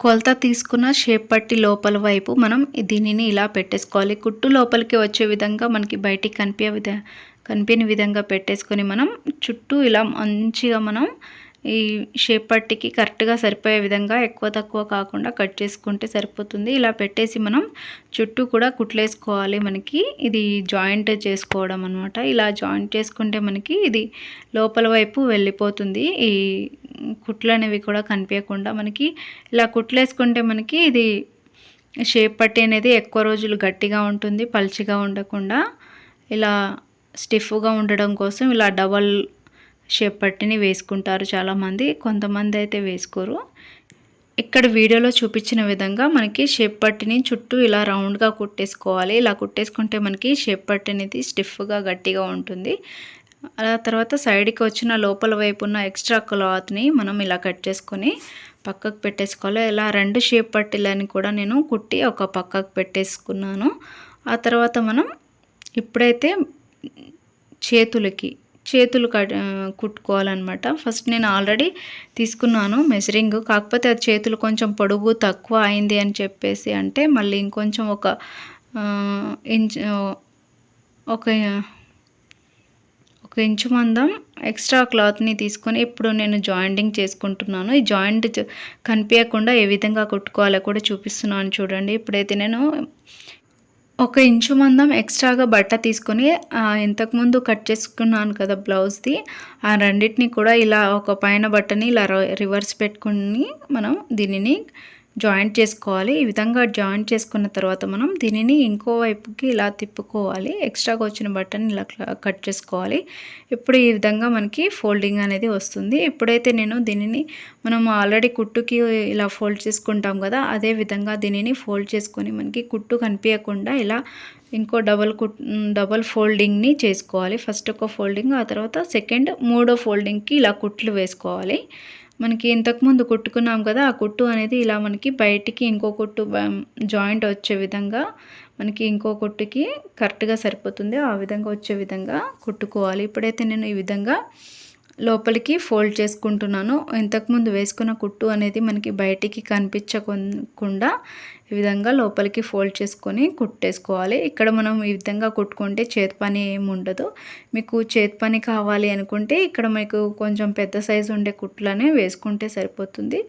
కొలత తీసుకున్న షేప్ పట్టి లోపల వైపు మనం దీనిని ఇలా పెట్టేసుకోవాలి. కుట్టు లోపలికి వచ్చే విధంగా మనకి బయటికి కనిపించని విధంగా పెట్టేసుకొని మనం చుట్టూ ఇలా మంచిగా మనం ఈ షేప్ పట్టికి కరెక్ట్గా సరిపోయే విధంగా ఎక్కువ తక్కువ కాకుండా కట్ చేసుకుంటే సరిపోతుంది. ఇలా పెట్టేసి మనం చుట్టూ కూడా కుట్లేసుకోవాలి. మనకి ఇది జాయింట్ చేసుకోవడం అనమాట. ఇలా జాయింట్ చేసుకుంటే మనకి ఇది లోపల వైపు వెళ్ళిపోతుంది. ఈ కుట్లు అనేవి కూడా కనిపించకుండా మనకి ఇలా కుట్లేసుకుంటే మనకి ఇది షేప్ పట్టి అనేది ఎక్కువ రోజులు గట్టిగా ఉంటుంది, పల్చిగా ఉండకుండా ఇలా స్టిఫ్గా ఉండడం కోసం ఇలా డబల్ షేప్ పట్టిని వేసుకుంటారు చాలామంది, కొంతమంది అయితే వేసుకోరు. ఇక్కడ వీడియోలో చూపించిన విధంగా మనకి షేప్ పట్టిని చుట్టూ ఇలా రౌండ్గా కుట్టేసుకోవాలి. ఇలా కుట్టేసుకుంటే మనకి షేప్ పట్టి అనేది స్టిఫ్గా గట్టిగా ఉంటుంది. అలా తర్వాత సైడ్కి వచ్చిన లోపల వైపు ఉన్న ఎక్స్ట్రా క్లాత్ని మనం ఇలా కట్ చేసుకొని పక్కకు పెట్టేసుకోవాలి. ఇలా 2 షేప్ పట్టీలని కూడా నేను కుట్టి ఒక పక్కకు పెట్టేసుకున్నాను. ఆ తర్వాత మనం ఇప్పుడైతే చేతులు కుట్టుకోవాలన్నమాట. ఫస్ట్ నేను ఆల్రెడీ తీసుకున్నాను మెజరింగ్, కాకపోతే అది చేతులు కొంచెం పొడుగు తక్కువ అయింది అని చెప్పేసి అంటే మళ్ళీ ఇంకొంచెం ఒక ఇంచు మందం ఎక్స్ట్రా క్లాత్ని తీసుకొని ఇప్పుడు నేను జాయింటింగ్ చేసుకుంటున్నాను. ఈ జాయింట్ కనిపించకుండా ఏ విధంగా కుట్టుకోవాలో కూడా చూపిస్తున్నాను చూడండి. ఇప్పుడైతే నేను 1 ఇంచు మందం ఎక్స్ట్రాగా బట్ట తీసుకొని ఇంతకుముందు కట్ చేసుకున్నాను కదా బ్లౌజ్ది, ఆ రెండింటిని కూడా ఇలా ఒక పైన బట్టని ఇలా రివర్స్ పెట్టుకుని మనం దీనిని జాయింట్ చేసుకోవాలి. ఈ విధంగా జాయింట్ చేసుకున్న తర్వాత మనం దీనిని ఇంకో వైపుకి ఇలా తిప్పుకోవాలి. ఎక్స్ట్రాగా వచ్చిన బట్టని ఇలా కట్ చేసుకోవాలి. ఇప్పుడు ఈ విధంగా మనకి ఫోల్డింగ్ అనేది వస్తుంది. ఎప్పుడైతే నేను దీనిని మనం ఆల్రెడీ కుట్టుకి ఇలా ఫోల్డ్ చేసుకుంటాం కదా, అదే విధంగా దీనిని ఫోల్డ్ చేసుకొని మనకి కుట్టు కనిపించకుండా ఇలా ఇంకో డబల్ ఫోల్డింగ్ని చేసుకోవాలి. ఫస్ట్ ఒక ఫోల్డింగ్, ఆ తర్వాత సెకండ్ మూడో ఫోల్డింగ్కి ఇలా కుట్లు వేసుకోవాలి. మనకి ఇంతకుముందు కుట్టుకున్నాం కదా, ఆ కుట్టు అనేది ఇలా మనకి బయటికి ఇంకో కుట్టు జాయింట్ వచ్చే విధంగా మనకి ఇంకో కుట్టుకి కరెక్ట్గా సరిపోతుంది. ఆ విధంగా వచ్చే విధంగా కుట్టుకోవాలి. ఇప్పుడైతే నేను ఈ విధంగా లోపలికి ఫోల్డ్ చేసుకుంటున్నాను. ఇంతకుముందు వేసుకున్న కుట్టు అనేది మనకి బయటికి కనిపించకుండా ఈ విధంగా లోపలికి ఫోల్డ్ చేసుకొని కుట్టేసుకోవాలి. ఇక్కడ మనం ఈ విధంగా కుట్టుకుంటే చేతి పని ఏమి ఉండదు. మీకు చేతి పని కావాలి అనుకుంటే ఇక్కడ మీకు కొంచెం పెద్ద సైజు ఉండే కుట్లనే వేసుకుంటే సరిపోతుంది.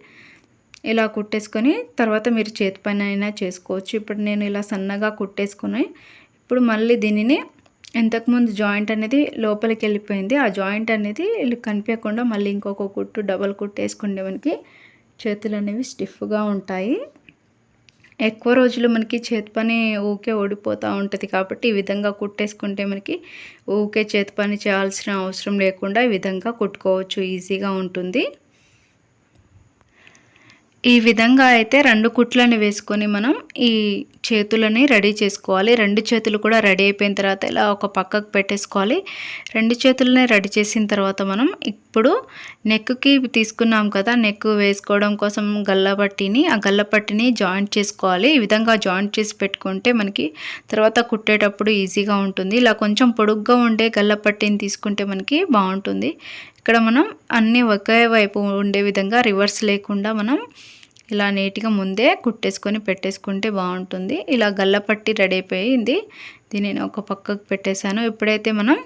ఇలా కుట్టేసుకొని తర్వాత మీరు చేతి పని అయినా చేసుకోవచ్చు. ఇప్పుడు నేను ఇలా సన్నగా కుట్టేసుకొని ఇప్పుడు మళ్ళీ దీనిని ఇంతకుముందు జాయింట్ అనేది లోపలికి వెళ్ళిపోయింది. ఆ జాయింట్ అనేది కనిపించకుండా మళ్ళీ ఇంకొక కుట్టు డబల్ కుట్టు వేసుకుంటే మనకి చేతులు అనేవి స్టిఫ్గా ఉంటాయి. ఎక్కువ రోజులు మనకి చేతి పని ఊకే ఓడిపోతూ ఉంటుంది కాబట్టి ఈ విధంగా కుట్టేసుకుంటే మనకి ఊకే చేతి పని చేయాల్సిన అవసరం లేకుండా ఈ విధంగా కుట్టుకోవచ్చు, ఈజీగా ఉంటుంది. ఈ విధంగా అయితే 2 కుట్లని వేసుకొని మనం ఈ చేతులని రెడీ చేసుకోవాలి. 2 చేతులు కూడా రెడీ అయిపోయిన తర్వాత ఇలా ఒక పక్కకు పెట్టేసుకోవాలి. 2 చేతులని రెడీ చేసిన తర్వాత మనం ఇప్పుడు నెక్కి తీసుకున్నాం కదా, నెక్ వేసుకోవడం కోసం ఆ గల్లపట్టిని జాయింట్ చేసుకోవాలి. ఈ విధంగా జాయింట్ చేసి పెట్టుకుంటే మనకి తర్వాత కుట్టేటప్పుడు ఈజీగా ఉంటుంది. ఇలా కొంచెం పొడుగ్గా ఉండే గల్లపట్టిని తీసుకుంటే మనకి బాగుంటుంది. ఇక్కడ మనం అన్నీ ఒకే వైపు ఉండే విధంగా రివర్స్ లేకుండా మనం ఇలా నీట్గా ముందే కుట్టేసుకొని పెట్టేసుకుంటే బాగుంటుంది. ఇలా గల్లపట్టి రెడీ అయిపోయింది. దీనిని ఒక పక్కకు పెట్టేశాను. ఇప్పుడైతే మనం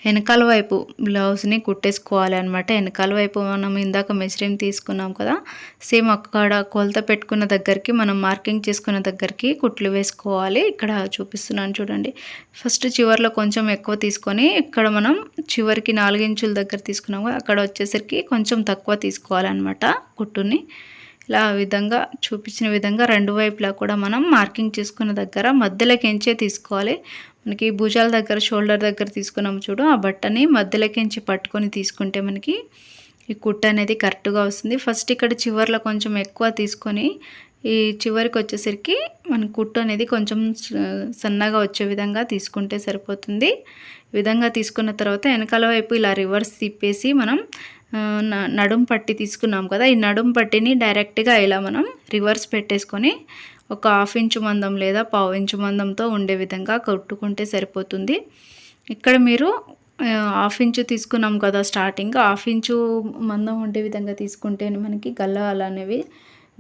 వెనకాల వైపు బ్లౌజ్ని కుట్టేసుకోవాలి అనమాట. వెనకాల వైపు మనం ఇందాక మెజరింగ్ తీసుకున్నాం కదా, సేమ్ అక్కడ కొలత పెట్టుకున్న దగ్గరికి మనం మార్కింగ్ చేసుకున్న దగ్గరికి కుట్లు వేసుకోవాలి. ఇక్కడ చూపిస్తున్నాను చూడండి. ఫస్ట్ చివర్లో కొంచెం ఎక్కువ తీసుకొని ఇక్కడ మనం చివరికి 4 ఇంచుల దగ్గర తీసుకున్నాము, అక్కడ వచ్చేసరికి కొంచెం తక్కువ తీసుకోవాలన్నమాట కుట్టుని. ఇలా విధంగా చూపించిన విధంగా 2 వైపులా కూడా మనం మార్కింగ్ చేసుకున్న దగ్గర మధ్యలోకించే తీసుకోవాలి. మనకి భుజాల దగ్గర షోల్డర్ దగ్గర తీసుకున్నాము చూడు, ఆ బట్టని మధ్యలోకించి పట్టుకొని తీసుకుంటే మనకి ఈ కుట్టు అనేది కరెక్ట్గా వస్తుంది. ఫస్ట్ ఇక్కడ చివర్లో కొంచెం ఎక్కువ తీసుకొని ఈ చివరికి వచ్చేసరికి మన కుట్టు అనేది కొంచెం సన్నగా వచ్చే విధంగా తీసుకుంటే సరిపోతుంది. ఈ విధంగా తీసుకున్న తర్వాత వెనకాల వైపు ఇలా రివర్స్ తిప్పేసి మనం నడుం పట్టి తీసుకున్నాం కదా, ఈ నడుం పట్టిని డైరెక్ట్గా ఇలా మనం రివర్స్ పెట్టేసుకొని ఒక 1/2 ఇంచు మందం లేదా 1/4 ఇంచు మందంతో ఉండే విధంగా కుట్టుకుంటే సరిపోతుంది. ఇక్కడ మీరు 1/2 ఇంచు తీసుకున్నాం కదా స్టార్టింగ్, 1/2 ఇంచు మందం ఉండే విధంగా తీసుకుంటే మనకి గల్లాలు అనేవి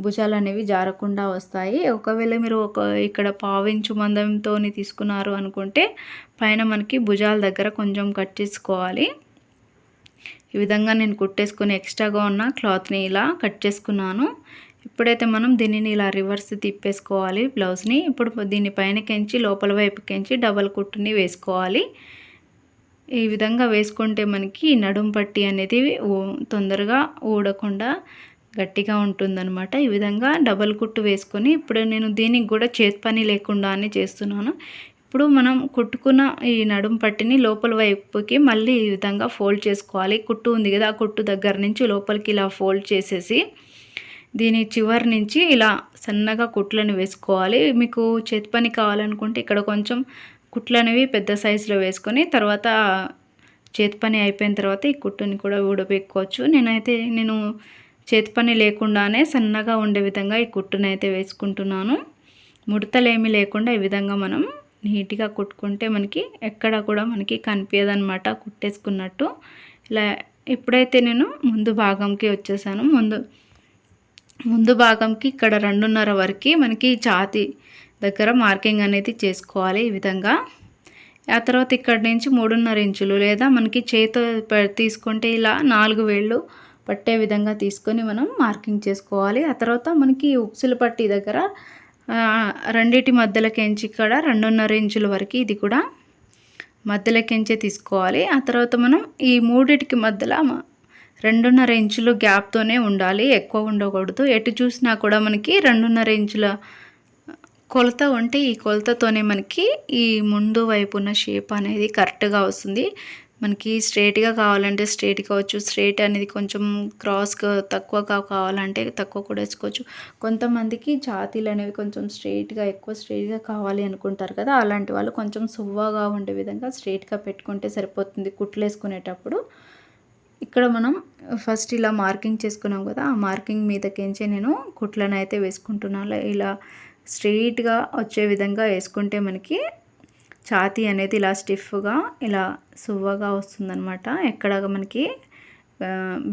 భుజాలు అనేవి జారకుండా వస్తాయి. ఒకవేళ మీరు ఇక్కడ 1/4 ఇంచు మందంతో తీసుకున్నారు అనుకుంటే పైన మనకి భుజాల దగ్గర కొంచెం కట్ చేసుకోవాలి. ఈ విధంగా నేను కుట్టేసుకుని ఎక్స్ట్రాగా ఉన్న క్లాత్ని ఇలా కట్ చేసుకున్నాను. ఇప్పుడైతే మనం దీనిని ఇలా రివర్స్ తిప్పేసుకోవాలి బ్లౌజ్ని. ఇప్పుడు దీని పైనకించి లోపల వైపుకించి డబల్ కుట్టుని వేసుకోవాలి. ఈ విధంగా వేసుకుంటే మనకి నడుం పట్టి అనేది తొందరగా ఊడకుండా గట్టిగా ఉంటుందన్నమాట. ఈ విధంగా డబల్ కుట్టు వేసుకొని ఇప్పుడు నేను దీనికి కూడా చేతి పని లేకుండానే చేస్తున్నాను. ఇప్పుడు మనం కుట్టుకున్న ఈ నడుం పట్టిని లోపల వైపుకి మళ్ళీ ఈ విధంగా ఫోల్డ్ చేసుకోవాలి. కుట్టు ఉంది కదా, ఆ కుట్టు దగ్గర నుంచి లోపలికి ఇలా ఫోల్డ్ చేసేసి దీని చివరి నుంచి ఇలా సన్నగా కుట్లను వేసుకోవాలి. మీకు చేతి పని కావాలనుకుంటే ఇక్కడ కొంచెం కుట్లు అనేవి పెద్ద సైజులో వేసుకొని తర్వాత చేతి పని అయిపోయిన తర్వాత ఈ కుట్టుని కూడా ఊడబెట్టుకోవచ్చు. నేను చేతి పని లేకుండానే సన్నగా ఉండే విధంగా ఈ కుట్టుని అయితే వేసుకుంటున్నాను. ముడతలేమీ లేకుండా ఈ విధంగా మనం నీట్గా కుట్టుకుంటే మనకి ఎక్కడ కూడా మనకి కనిపించదన్నమాట కుట్టేసుకున్నట్టు. ఇలా ఇప్పుడైతే నేను ముందు భాగంకి వచ్చేసాను. ముందు భాగంకి ఇక్కడ 2.5 వరకు మనకి ఛాతీ దగ్గర మార్కింగ్ అనేది చేసుకోవాలి ఈ విధంగా. ఆ తర్వాత ఇక్కడ నుంచి 3.5 ఇంచులు లేదా మనకి చేతితో తీసుకుంటే ఇలా 4 వేళ్ళు పట్టే విధంగా తీసుకొని మనం మార్కింగ్ చేసుకోవాలి. ఆ తర్వాత మనకి ఉక్సులు పట్టి దగ్గర రెండిటి మధ్యలోకించి ఇక్కడ 2.5 ఇంచుల వరకు ఇది కూడా మధ్యలోకించే తీసుకోవాలి. ఆ తర్వాత మనం ఈ మూడిటికి మధ్యలో 2.5 ఇంచులు గ్యాప్తోనే ఉండాలి, ఎక్కువ ఉండకూడదు. ఎటు చూసినా కూడా మనకి 2.5 ఇంచుల కొలత ఉంటే ఈ కొలతతోనే మనకి ఈ ముందు వైపు ఉన్న షేప్ అనేది కరెక్ట్గా వస్తుంది. మనకి స్ట్రైట్గా కావాలంటే స్ట్రైట్ కావచ్చు, స్ట్రైట్ అనేది కొంచెం క్రాస్గా తక్కువగా కావాలంటే తక్కువ కూడా వేసుకోవచ్చు. కొంతమందికి ఛాతీలు అనేవి కొంచెం స్ట్రైట్గా ఎక్కువ స్ట్రైట్గా కావాలి అనుకుంటారు కదా, అలాంటి వాళ్ళు కొంచెం సువ్వగా ఉండే విధంగా స్ట్రైట్గా పెట్టుకుంటే సరిపోతుంది కుట్లు వేసుకునేటప్పుడు. ఇక్కడ మనం ఫస్ట్ ఇలా మార్కింగ్ చేసుకున్నాం కదా, ఆ మార్కింగ్ మీదకించే నేను కుట్లను అయితే వేసుకుంటున్నాను. ఇలా స్ట్రెయిట్గా వచ్చే విధంగా వేసుకుంటే మనకి ఛాతీ అనేది ఇలా స్టిఫ్గా ఇలా సువ్వగా వస్తుందన్నమాట. ఎక్కడ మనకి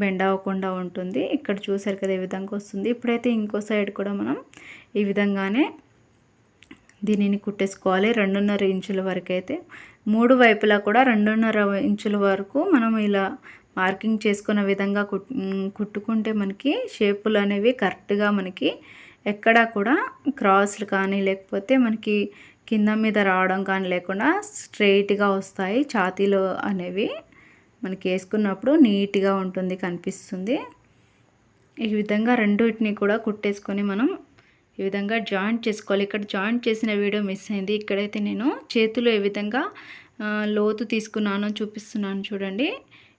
బెండ్ అవ్వకుండా ఉంటుంది. ఇక్కడ చూసారు కదా ఈ విధంగా వస్తుంది. ఇప్పుడైతే ఇంకో సైడ్ కూడా మనం ఈ విధంగానే దీనిని కుట్టేసుకోవాలి. 2.5 ఇంచుల వరకు అయితే 3 వైపులా కూడా 2.5 ఇంచుల వరకు మనం ఇలా మార్కింగ్ చేసుకున్న విధంగా కుట్టుకుంటే మనకి షేపులు అనేవి కరెక్ట్గా మనకి ఎక్కడా కూడా క్రాస్లు కానీ లేకపోతే మనకి కింద మీద రావడం కానీ లేకుండా స్ట్రెయిట్గా వస్తాయి. ఛాతీలు అనేవి మనకి వేసుకున్నప్పుడు నీట్గా ఉంటుంది, కనిపిస్తుంది. ఈ విధంగా రెండింటిని కూడా కుట్టేసుకొని మనం ఈ విధంగా జాయింట్ చేసుకోవాలి. ఇక్కడ జాయింట్ చేసిన వీడియో మిస్ అయింది. ఇక్కడైతే నేను చేతులు ఏ విధంగా లోతు తీసుకున్నానో చూపిస్తున్నాను చూడండి.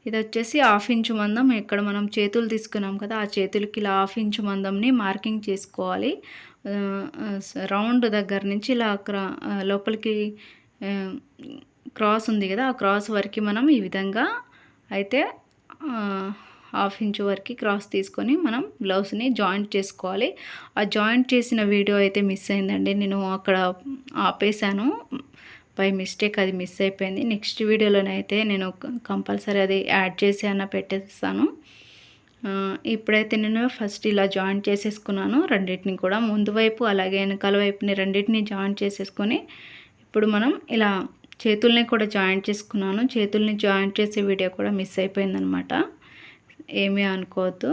ఇది వచ్చేసి 1/2 ఇంచు మందం. ఇక్కడ మనం చేతులు తీసుకున్నాం కదా, ఆ చేతులకి ఇలా 1/2 ఇంచు మందంని మార్కింగ్ చేసుకోవాలి. రౌండ్ దగ్గర నుంచి ఇలా లోపలికి క్రాస్ ఉంది కదా, ఆ క్రాస్ వరకు మనం ఈ విధంగా అయితే 1/2 ఇంచు వరకు క్రాస్ తీసుకొని మనం బ్లౌజ్ని జాయింట్ చేసుకోవాలి. ఆ జాయింట్ చేసిన వీడియో అయితే మిస్ అయిందండి, నేను అక్కడ ఆపేసాను. బై మిస్టేక్ అది మిస్ అయిపోయింది. నెక్స్ట్ వీడియోలోనైతే నేను కంపల్సరీ అది యాడ్ చేసి అన్న పెట్టేస్తాను. ఇప్పుడైతే నేను ఫస్ట్ ఇలా జాయింట్ చేసేసుకున్నాను రెండింటిని కూడా, ముందు వైపు అలాగే వెనకాల వైపుని రెండింటిని జాయింట్ చేసేసుకొని ఇప్పుడు మనం ఇలా చేతుల్ని కూడా జాయింట్ చేసుకున్నాను. చేతుల్ని జాయింట్ చేసే వీడియో కూడా మిస్ అయిపోయిందనమాట, ఏమీ అనుకోవద్దు.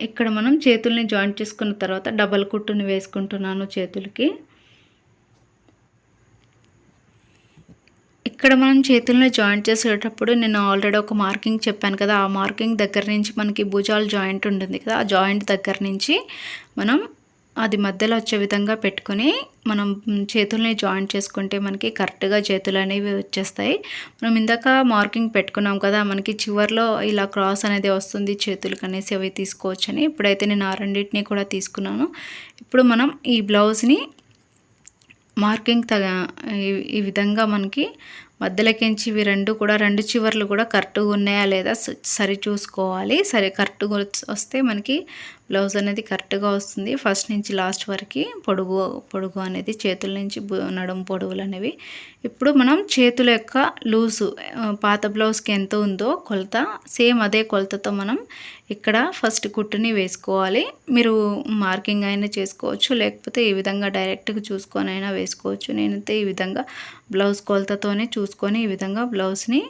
ఇక్కడ మనం చేతుల్ని జాయింట్ చేసుకున్న తర్వాత డబల్ కుట్టుని వేసుకుంటున్నాను చేతులకి. ఇక్కడ మనం చేతులను జాయింట్ చేసేటప్పుడు నేను ఆల్రెడీ ఒక మార్కింగ్ చెప్పాను కదా, ఆ మార్కింగ్ దగ్గర నుంచి మనకి భుజాలు జాయింట్ ఉంటుంది కదా, ఆ జాయింట్ దగ్గర నుంచి మనం అది మధ్యలో వచ్చే విధంగా పెట్టుకొని మనం చేతుల్ని జాయింట్ చేసుకుంటే మనకి కరెక్ట్గా చేతులు అనేవి వచ్చేస్తాయి. మనం ఇందాక మార్కింగ్ పెట్టుకున్నాం కదా, మనకి చివర్లో ఇలా క్రాస్ అనేది వస్తుంది చేతులకు అనేసి అవి తీసుకోవచ్చని. ఇప్పుడైతే నేను ఆ రెండింటిని కూడా తీసుకున్నాను. ఇప్పుడు మనం ఈ బ్లౌజ్ని మార్కింగ్ ఈ విధంగా మనకి మధ్యలోకించి ఇవి రెండు చివర్లు కూడా కరెక్ట్గా ఉన్నాయా లేదా సరి చూసుకోవాలి. సరే కరెక్ట్గా వస్తే మనకి బ్లౌజ్ అనేది కరెక్ట్గా వస్తుంది. ఫస్ట్ నుంచి లాస్ట్ వరకు పొడుగు అనేది చేతుల నుంచి నడుము పొడవులు అనేవి. ఇప్పుడు మనం చేతుల యొక్క లూజు పాత బ్లౌజ్కి ఎంత ఉందో కొలత, సేమ్ అదే కొలతతో మనం ఇక్కడ ఫస్ట్ కుట్టుని వేసుకోవాలి. మీరు మార్కింగ్ అయినా చేసుకోవచ్చు, లేకపోతే ఈ విధంగా డైరెక్ట్గా చూసుకొని అయినా వేసుకోవచ్చు. నేనైతే ఈ విధంగా బ్లౌజ్ కొలతతోనే చూసుకొని ఈ విధంగా బ్లౌజ్ని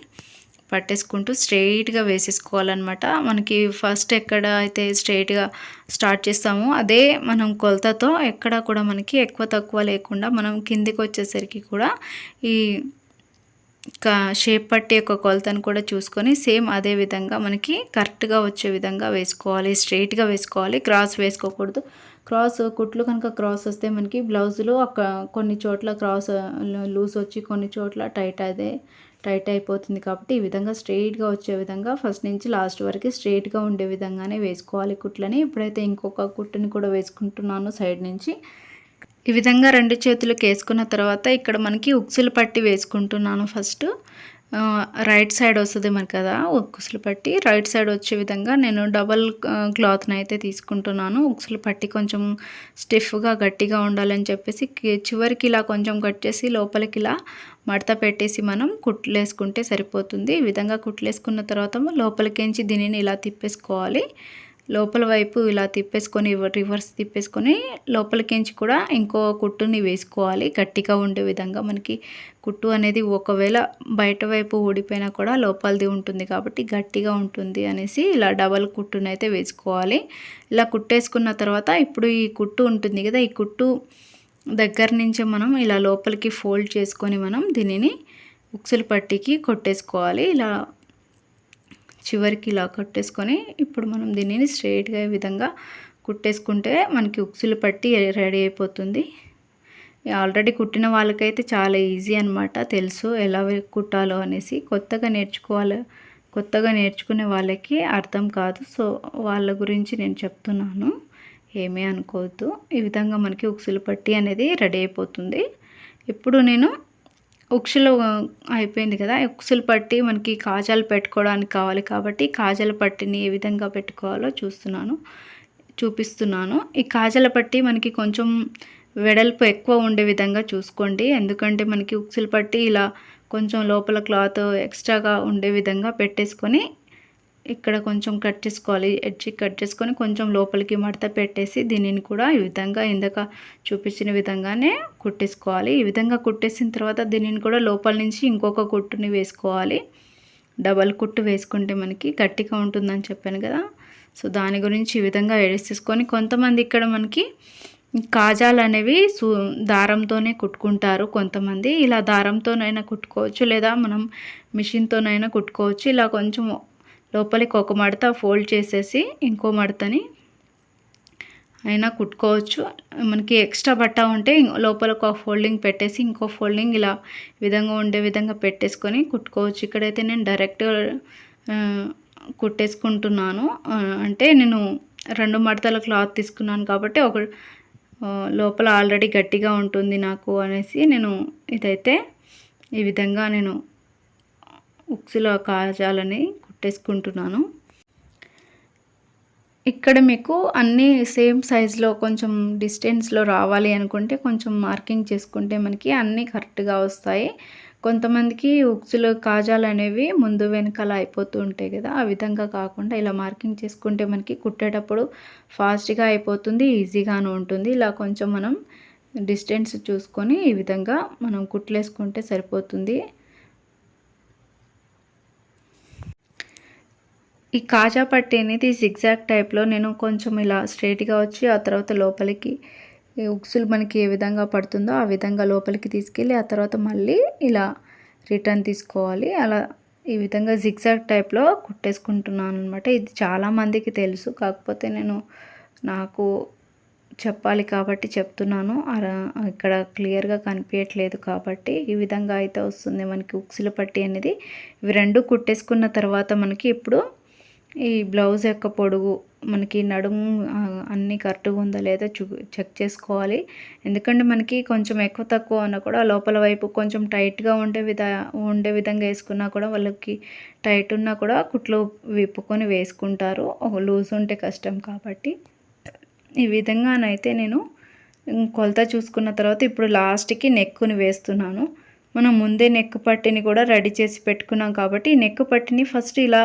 పట్టేసుకుంటూ స్ట్రెయిట్గా వేసేసుకోవాలన్నమాట. మనకి ఫస్ట్ ఎక్కడ అయితే స్ట్రెయిట్గా స్టార్ట్ చేస్తామో అదే మనం కొలతతో ఎక్కడ కూడా మనకి ఎక్కువ తక్కువ లేకుండా మనం కిందికి వచ్చేసరికి కూడా ఈ షేప్ పట్టి యొక్క కొలతను కూడా చూసుకొని సేమ్ అదే విధంగా మనకి కరెక్ట్గా వచ్చే విధంగా వేసుకోవాలి. స్ట్రెయిట్గా వేసుకోవాలి, క్రాస్ వేసుకోకూడదు. క్రాస్ కుట్లు కనుక క్రాస్ వస్తే మనకి బ్లౌజులు కొన్ని చోట్ల క్రాస్ లూజ్ వచ్చి కొన్ని చోట్ల టైట్ అయిపోతుంది. కాబట్టి ఈ విధంగా స్ట్రెయిట్గా వచ్చే విధంగా ఫస్ట్ నుంచి లాస్ట్ వరకు స్ట్రెయిట్గా ఉండే విధంగానే వేసుకోవాలి కుట్లని. ఇప్పుడైతే ఇంకొక కుట్టుని కూడా వేసుకుంటున్నాను సైడ్ నుంచి. ఈ విధంగా రెండు చేతులకు వేసుకున్న తర్వాత ఇక్కడ మనకి ఉక్సులు పట్టి వేసుకుంటున్నాను. ఫస్ట్ రైట్ సైడ్ వస్తుంది మనకి కదా ఉక్సులు పట్టి, రైట్ సైడ్ వచ్చే విధంగా నేను డబల్ క్లాత్ని అయితే తీసుకుంటున్నాను. ఉక్సులు పట్టి కొంచెం స్టిఫ్గా గట్టిగా ఉండాలని చెప్పేసి చివరికి ఇలా కొంచెం కట్ చేసి లోపలికి ఇలా మడత పెట్టేసి మనం కుట్లేసుకుంటే సరిపోతుంది. ఈ విధంగా కుట్లేసుకున్న తర్వాత లోపలికించి దీనిని ఇలా తిప్పేసుకోవాలి. లోపల వైపు ఇలా తిప్పేసుకొని రివర్స్ తిప్పేసుకొని లోపలికించి కూడా ఇంకో కుట్టుని వేసుకోవాలి గట్టిగా ఉండే విధంగా. మనకి కుట్టు అనేది ఒకవేళ బయట వైపు ఊడిపోయినా కూడా లోపలిది ఉంటుంది కాబట్టి గట్టిగా ఉంటుంది అనేసి ఇలా డబల్ కుట్టుని అయితే వేసుకోవాలి. ఇలా కుట్టేసుకున్న తర్వాత ఇప్పుడు ఈ కుట్టు ఉంటుంది కదా, ఈ కుట్టు దగ్గర నుంచి మనం ఇలా లోపలికి ఫోల్డ్ చేసుకొని మనం దీనిని ఉక్సులు పట్టికి కొట్టేసుకోవాలి. ఇలా చివరికి ఇలా కట్టేసుకొని ఇప్పుడు మనం దీనిని స్ట్రైట్గా ఈ విధంగా కుట్టేసుకుంటే మనకి ఉక్సులు పట్టి రెడీ అయిపోతుంది. ఆల్రెడీ కుట్టిన వాళ్ళకైతే చాలా ఈజీ అనమాట, తెలుసు ఎలా కుట్టాలో అనేసి. కొత్తగా నేర్చుకునే వాళ్ళకి అర్థం కాదు. సో వాళ్ళ గురించి నేను చెప్తున్నాను, ఏమీ అనుకోవద్దు. ఈ విధంగా మనకి ఉక్సులు పట్టి అనేది రెడీ అయిపోతుంది. ఇప్పుడు నేను ఉక్సులు అయిపోయింది కదా, ఉక్సులు పట్టి మనకి కాజాలు పెట్టుకోవడానికి కావాలి కాబట్టి కాజాల పట్టిని ఏ విధంగా పెట్టుకోవాలో చూపిస్తున్నాను. ఈ కాజాల పట్టి మనకి కొంచెం వెడల్పు ఎక్కువ ఉండే విధంగా చూసుకోండి, ఎందుకంటే మనకి ఉక్సులు పట్టి ఇలా కొంచెం లోపల క్లాత్ ఎక్స్ట్రాగా ఉండే విధంగా పెట్టేసుకొని ఇక్కడ కొంచెం కట్ చేసుకోవాలి. ఎడ్జ్ కట్ చేసుకొని కొంచెం లోపలికి మడత పెట్టేసి దీనిని కూడా ఈ విధంగా ఇందాక చూపించిన విధంగానే కుట్టేసుకోవాలి. ఈ విధంగా కుట్టేసిన తర్వాత దీనిని కూడా లోపల నుంచి ఇంకొక కుట్టుని వేసుకోవాలి. డబల్ కుట్టు వేసుకుంటే మనకి గట్టిగా ఉంటుందని చెప్పాను కదా, సో దాని గురించి ఈ విధంగా వేసేసుకొని కొంతమంది ఇక్కడ మనకి కాజాలు అనేవి దారంతోనే కుట్టుకుంటారు. కొంతమంది ఇలా దారంతోనైనా కుట్టుకోవచ్చు, లేదా మనం మిషన్తోనైనా కుట్టుకోవచ్చు. ఇలా కొంచెం లోపలికి ఒక మడత ఫోల్డ్ చేసేసి ఇంకో మడతని అయినా కుట్టుకోవచ్చు. మనకి ఎక్స్ట్రా బట్ట ఉంటే లోపలికి ఒక ఫోల్డింగ్ పెట్టేసి ఇంకో ఫోల్డింగ్ ఇలా విధంగా ఉండే విధంగా పెట్టేసుకొని కుట్టుకోవచ్చు. ఇక్కడైతే నేను డైరెక్ట్ కుట్టేసుకుంటున్నాను, అంటే నేను 2 మడతల క్లాత్ తీసుకున్నాను కాబట్టి ఒక లోపల ఆల్రెడీ గట్టిగా ఉంటుంది నాకు అనేసి నేను ఇదైతే ఈ విధంగా నేను ఉక్సుల కాజాలని కుట్టేసుకుంటున్నాను. ఇక్కడ మీకు అన్నీ సేమ్ సైజులో కొంచెం డిస్టెన్స్లో రావాలి అనుకుంటే కొంచెం మార్కింగ్ చేసుకుంటే మనకి అన్నీ కరెక్ట్గా వస్తాయి. కొంతమందికి ఉక్సులు కాజాలు అనేవి ముందు వెనకాల అయిపోతూ ఉంటాయి కదా, ఆ విధంగా కాకుండా ఇలా మార్కింగ్ చేసుకుంటే మనకి కుట్టేటప్పుడు ఫాస్ట్గా అయిపోతుంది, ఈజీగాను ఉంటుంది. ఇలా కొంచెం మనం డిస్టెన్స్ చూసుకొని ఈ విధంగా మనం కుట్లేసుకుంటే సరిపోతుంది. ఈ కాజా పట్టి అనేది జిగ్జాగ్ టైప్లో నేను కొంచెం ఇలా స్ట్రైట్గా వచ్చి ఆ తర్వాత లోపలికి ఉక్సులు మనకి ఏ విధంగా పడుతుందో ఆ విధంగా లోపలికి తీసుకెళ్ళి ఆ తర్వాత మళ్ళీ ఇలా రిటర్న్ తీసుకోవాలి. అలా ఈ విధంగా జిగ్జాగ్ టైప్లో కుట్టేసుకుంటున్నాను అనమాట. ఇది చాలామందికి తెలుసు, కాకపోతే నాకు చెప్పాలి కాబట్టి చెప్తున్నాను. ఇక్కడ క్లియర్గా కనిపించట్లేదు కాబట్టి ఈ విధంగా అయితే వస్తుంది మనకి ఉక్సుల పట్టి అనేది. ఇవి 2 కుట్టేసుకున్న తర్వాత మనకి ఇప్పుడు ఈ బ్లౌజ్ యొక్క పొడుగు మనకి నడుము అన్నీ కరెక్ట్గా ఉందా లేదా చెక్ చేసుకోవాలి. ఎందుకంటే మనకి కొంచెం ఎక్కువ తక్కువ ఉన్నా కూడా లోపల వైపు కొంచెం టైట్గా ఉండే విధంగా వేసుకున్నా కూడా వాళ్ళకి టైట్ ఉన్నా కూడా కుట్లు విప్పుకొని వేసుకుంటారు, లూజ్ ఉంటే కష్టం కాబట్టి. ఈ విధంగానైతే నేను కొలత చూసుకున్న తర్వాత ఇప్పుడు లాస్ట్కి నెక్కుని వేస్తున్నాను. మనం ముందే నెక్ పట్టిని కూడా రెడీ చేసి పెట్టుకున్నాం కాబట్టి ఈ నెక్ పట్టిని ఫస్ట్ ఇలా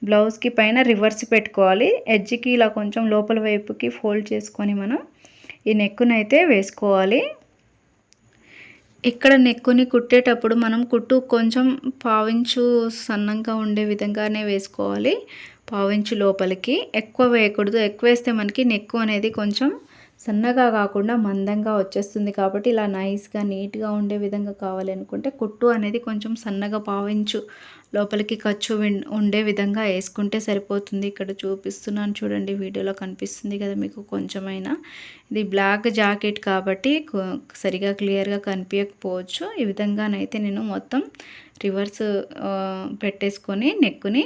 బ్లౌజ్కి పైన రివర్స్ పెట్టుకోవాలి. ఎడ్జ్కి ఇలా కొంచెం లోపల వైపుకి ఫోల్డ్ చేసుకొని మనం ఈ నెక్కునైతే వేసుకోవాలి. ఇక్కడ నెక్కుని కుట్టేటప్పుడు మనం కుట్టు కొంచెం పావించు సన్నంగా ఉండే విధంగానే వేసుకోవాలి. పావించు లోపలికి ఎక్కువ వేయకూడదు, ఎక్కువ వేస్తే మనకి నెక్కు అనేది కొంచెం సన్నగా కాకుండా మందంగా వచ్చేస్తుంది. కాబట్టి ఇలా నైస్గా నీట్గా ఉండే విధంగా కావాలి అనుకుంటే కుట్టు అనేది కొంచెం సన్నగా పావించు లోపలికి ఖర్చు ఉండే విధంగా వేసుకుంటే సరిపోతుంది. ఇక్కడ చూపిస్తున్నాను చూడండి, వీడియోలో కనిపిస్తుంది కదా మీకు కొంచెమైనా. ఇది బ్లాక్ జాకెట్ కాబట్టి సరిగా క్లియర్గా కనిపించకపోవచ్చు. ఈ విధంగానైతే నేను మొత్తం రివర్స్ పెట్టేసుకొని నెక్కుని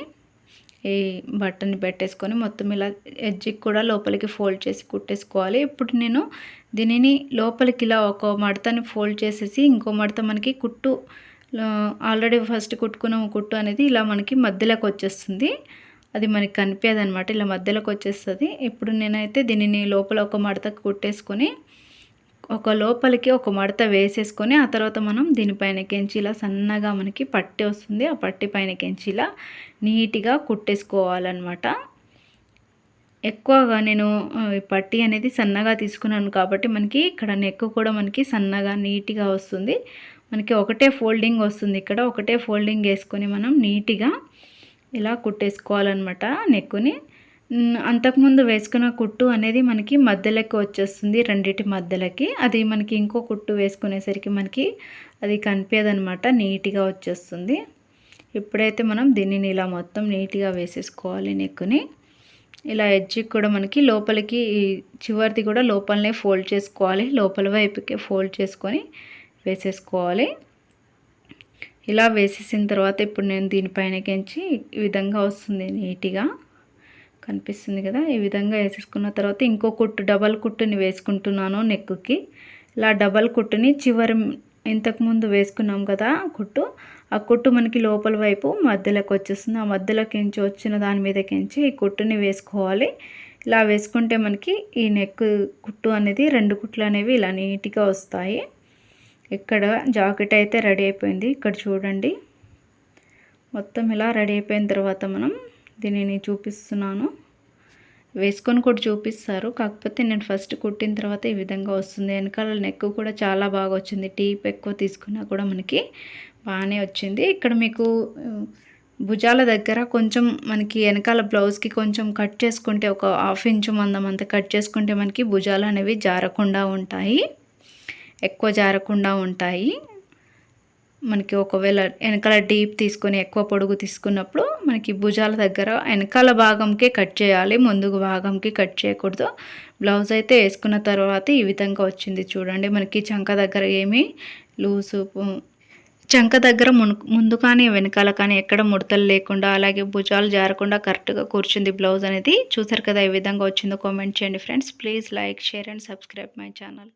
ఈ బట్టని పెట్టేసుకొని మొత్తం ఇలా ఎడ్జ్కి కూడా లోపలికి ఫోల్డ్ చేసి కుట్టేసుకోవాలి. ఇప్పుడు నేను దీనిని లోపలికి ఇలా ఒక మడతని ఫోల్డ్ చేసేసి ఇంకో మడత మనకి కుట్టు ఆల్రెడీ ఫస్ట్ కుట్టుకున్న కుట్టు అనేది ఇలా మనకి మధ్యలోకి వచ్చేస్తుంది, అది మనకి కనిపించదు అనమాట, ఇలా మధ్యలోకి వచ్చేస్తుంది. ఇప్పుడు నేనైతే దీనిని లోపల ఒక మడత కుట్టేసుకొని ఒక లోపలికి ఒక మడత వేసేసుకొని ఆ తర్వాత మనం దీనిపైన కెంచి ఇలా సన్నగా మనకి పట్టి వస్తుంది, ఆ పట్టి పైన కెంచి ఇలా నీట్గా కుట్టేసుకోవాలన్నమాట. ఎక్కువగా నేను పట్టి అనేది సన్నగా తీసుకున్నాను కాబట్టి మనకి ఇక్కడ నెక్ కూడా మనకి సన్నగా నీట్గా వస్తుంది. మనకి ఒకటే ఫోల్డింగ్ వస్తుంది, ఇక్కడ ఒకటే ఫోల్డింగ్ వేసుకొని మనం నీట్గా ఇలా కుట్టేసుకోవాలన్నమాట నెక్కుని. అంతకుముందు వేసుకున్న కుట్టు అనేది మనకి మధ్యలోకి వచ్చేస్తుంది, రెండిటి మధ్యలోకి. అది మనకి ఇంకో కుట్టు వేసుకునేసరికి మనకి అది కనిపించదనమాట, నీట్గా వచ్చేస్తుంది. ఇప్పుడైతే మనం దీనిని ఇలా మొత్తం నీట్గా వేసేసుకోవాలి నెక్కుని. ఇలా ఎడ్జ్కి కూడా మనకి లోపలికి చివరిది కూడా లోపలనే ఫోల్డ్ చేసుకోవాలి, లోపల వైపుకే ఫోల్డ్ చేసుకొని వేసేసుకోవాలి. ఇలా వేసేసిన తర్వాత ఇప్పుడు నేను దీనిపైనకించి ఈ విధంగా వస్తుంది, నీట్గా కనిపిస్తుంది కదా. ఈ విధంగా వేసేసుకున్న తర్వాత ఇంకో కుట్టు, డబల్ కుట్టుని వేసుకుంటున్నాను నెక్కుకి. ఇలా డబల్ కుట్టుని చివరి ఇంతకుముందు వేసుకున్నాం కదా కుట్టు, ఆ కుట్టు మనకి లోపల వైపు మధ్యలోకి వచ్చేస్తుంది. ఆ మధ్యలోకించి వచ్చిన దాని మీదకించి ఈ కుట్టుని వేసుకోవాలి. ఇలా వేసుకుంటే మనకి ఈ నెక్ కుట్టు అనేది 2 కుట్లు అనేవి ఇలా నీట్గా వస్తాయి. ఇక్కడ జాకెట్ అయితే రెడీ అయిపోయింది. ఇక్కడ చూడండి, మొత్తం ఇలా రెడీ అయిపోయిన తర్వాత మనం దీనిని చూపిస్తున్నాను, వేసుకొని కూడా చూపిస్తారు. కాకపోతే నేను ఫస్ట్ కుట్టిన తర్వాత ఈ విధంగా వస్తుంది. వెనకాల నెక్ కూడా చాలా బాగా వచ్చింది. టీప్ ఎక్కువ తీసుకున్నా కూడా మనకి బాగానే వచ్చింది. ఇక్కడ మీకు భుజాల దగ్గర కొంచెం మనకి వెనకాల బ్లౌజ్కి కొంచెం కట్ చేసుకుంటే, ఒక 1/2 ఇంచు మందం అంత కట్ చేసుకుంటే మనకి భుజాలు అనేవి జారకుండా ఉంటాయి, ఎక్కువ జారకుండా ఉంటాయి. మనకి ఒకవేళ వెనకాల డీప్ తీసుకొని ఎక్కువ పొడుగు తీసుకున్నప్పుడు మనకి భుజాల దగ్గర వెనకాల భాగంకే కట్ చేయాలి, ముందుకు భాగంకి కట్ చేయకూడదు. బ్లౌజ్ అయితే వేసుకున్న తర్వాత ఈ విధంగా వచ్చింది చూడండి. మనకి చంక దగ్గర ఏమీ లూజు, చంక దగ్గర ముందు కానీ వెనకాల కానీ ఎక్కడ ముడతలు లేకుండా, అలాగే భుజాలు జారకుండా కరెక్ట్గా కూర్చుంది బ్లౌజ్ అనేది. చూసారు కదా ఈ విధంగా వచ్చిందో. కామెంట్ చేయండి friends. Please like, share and subscribe my channel.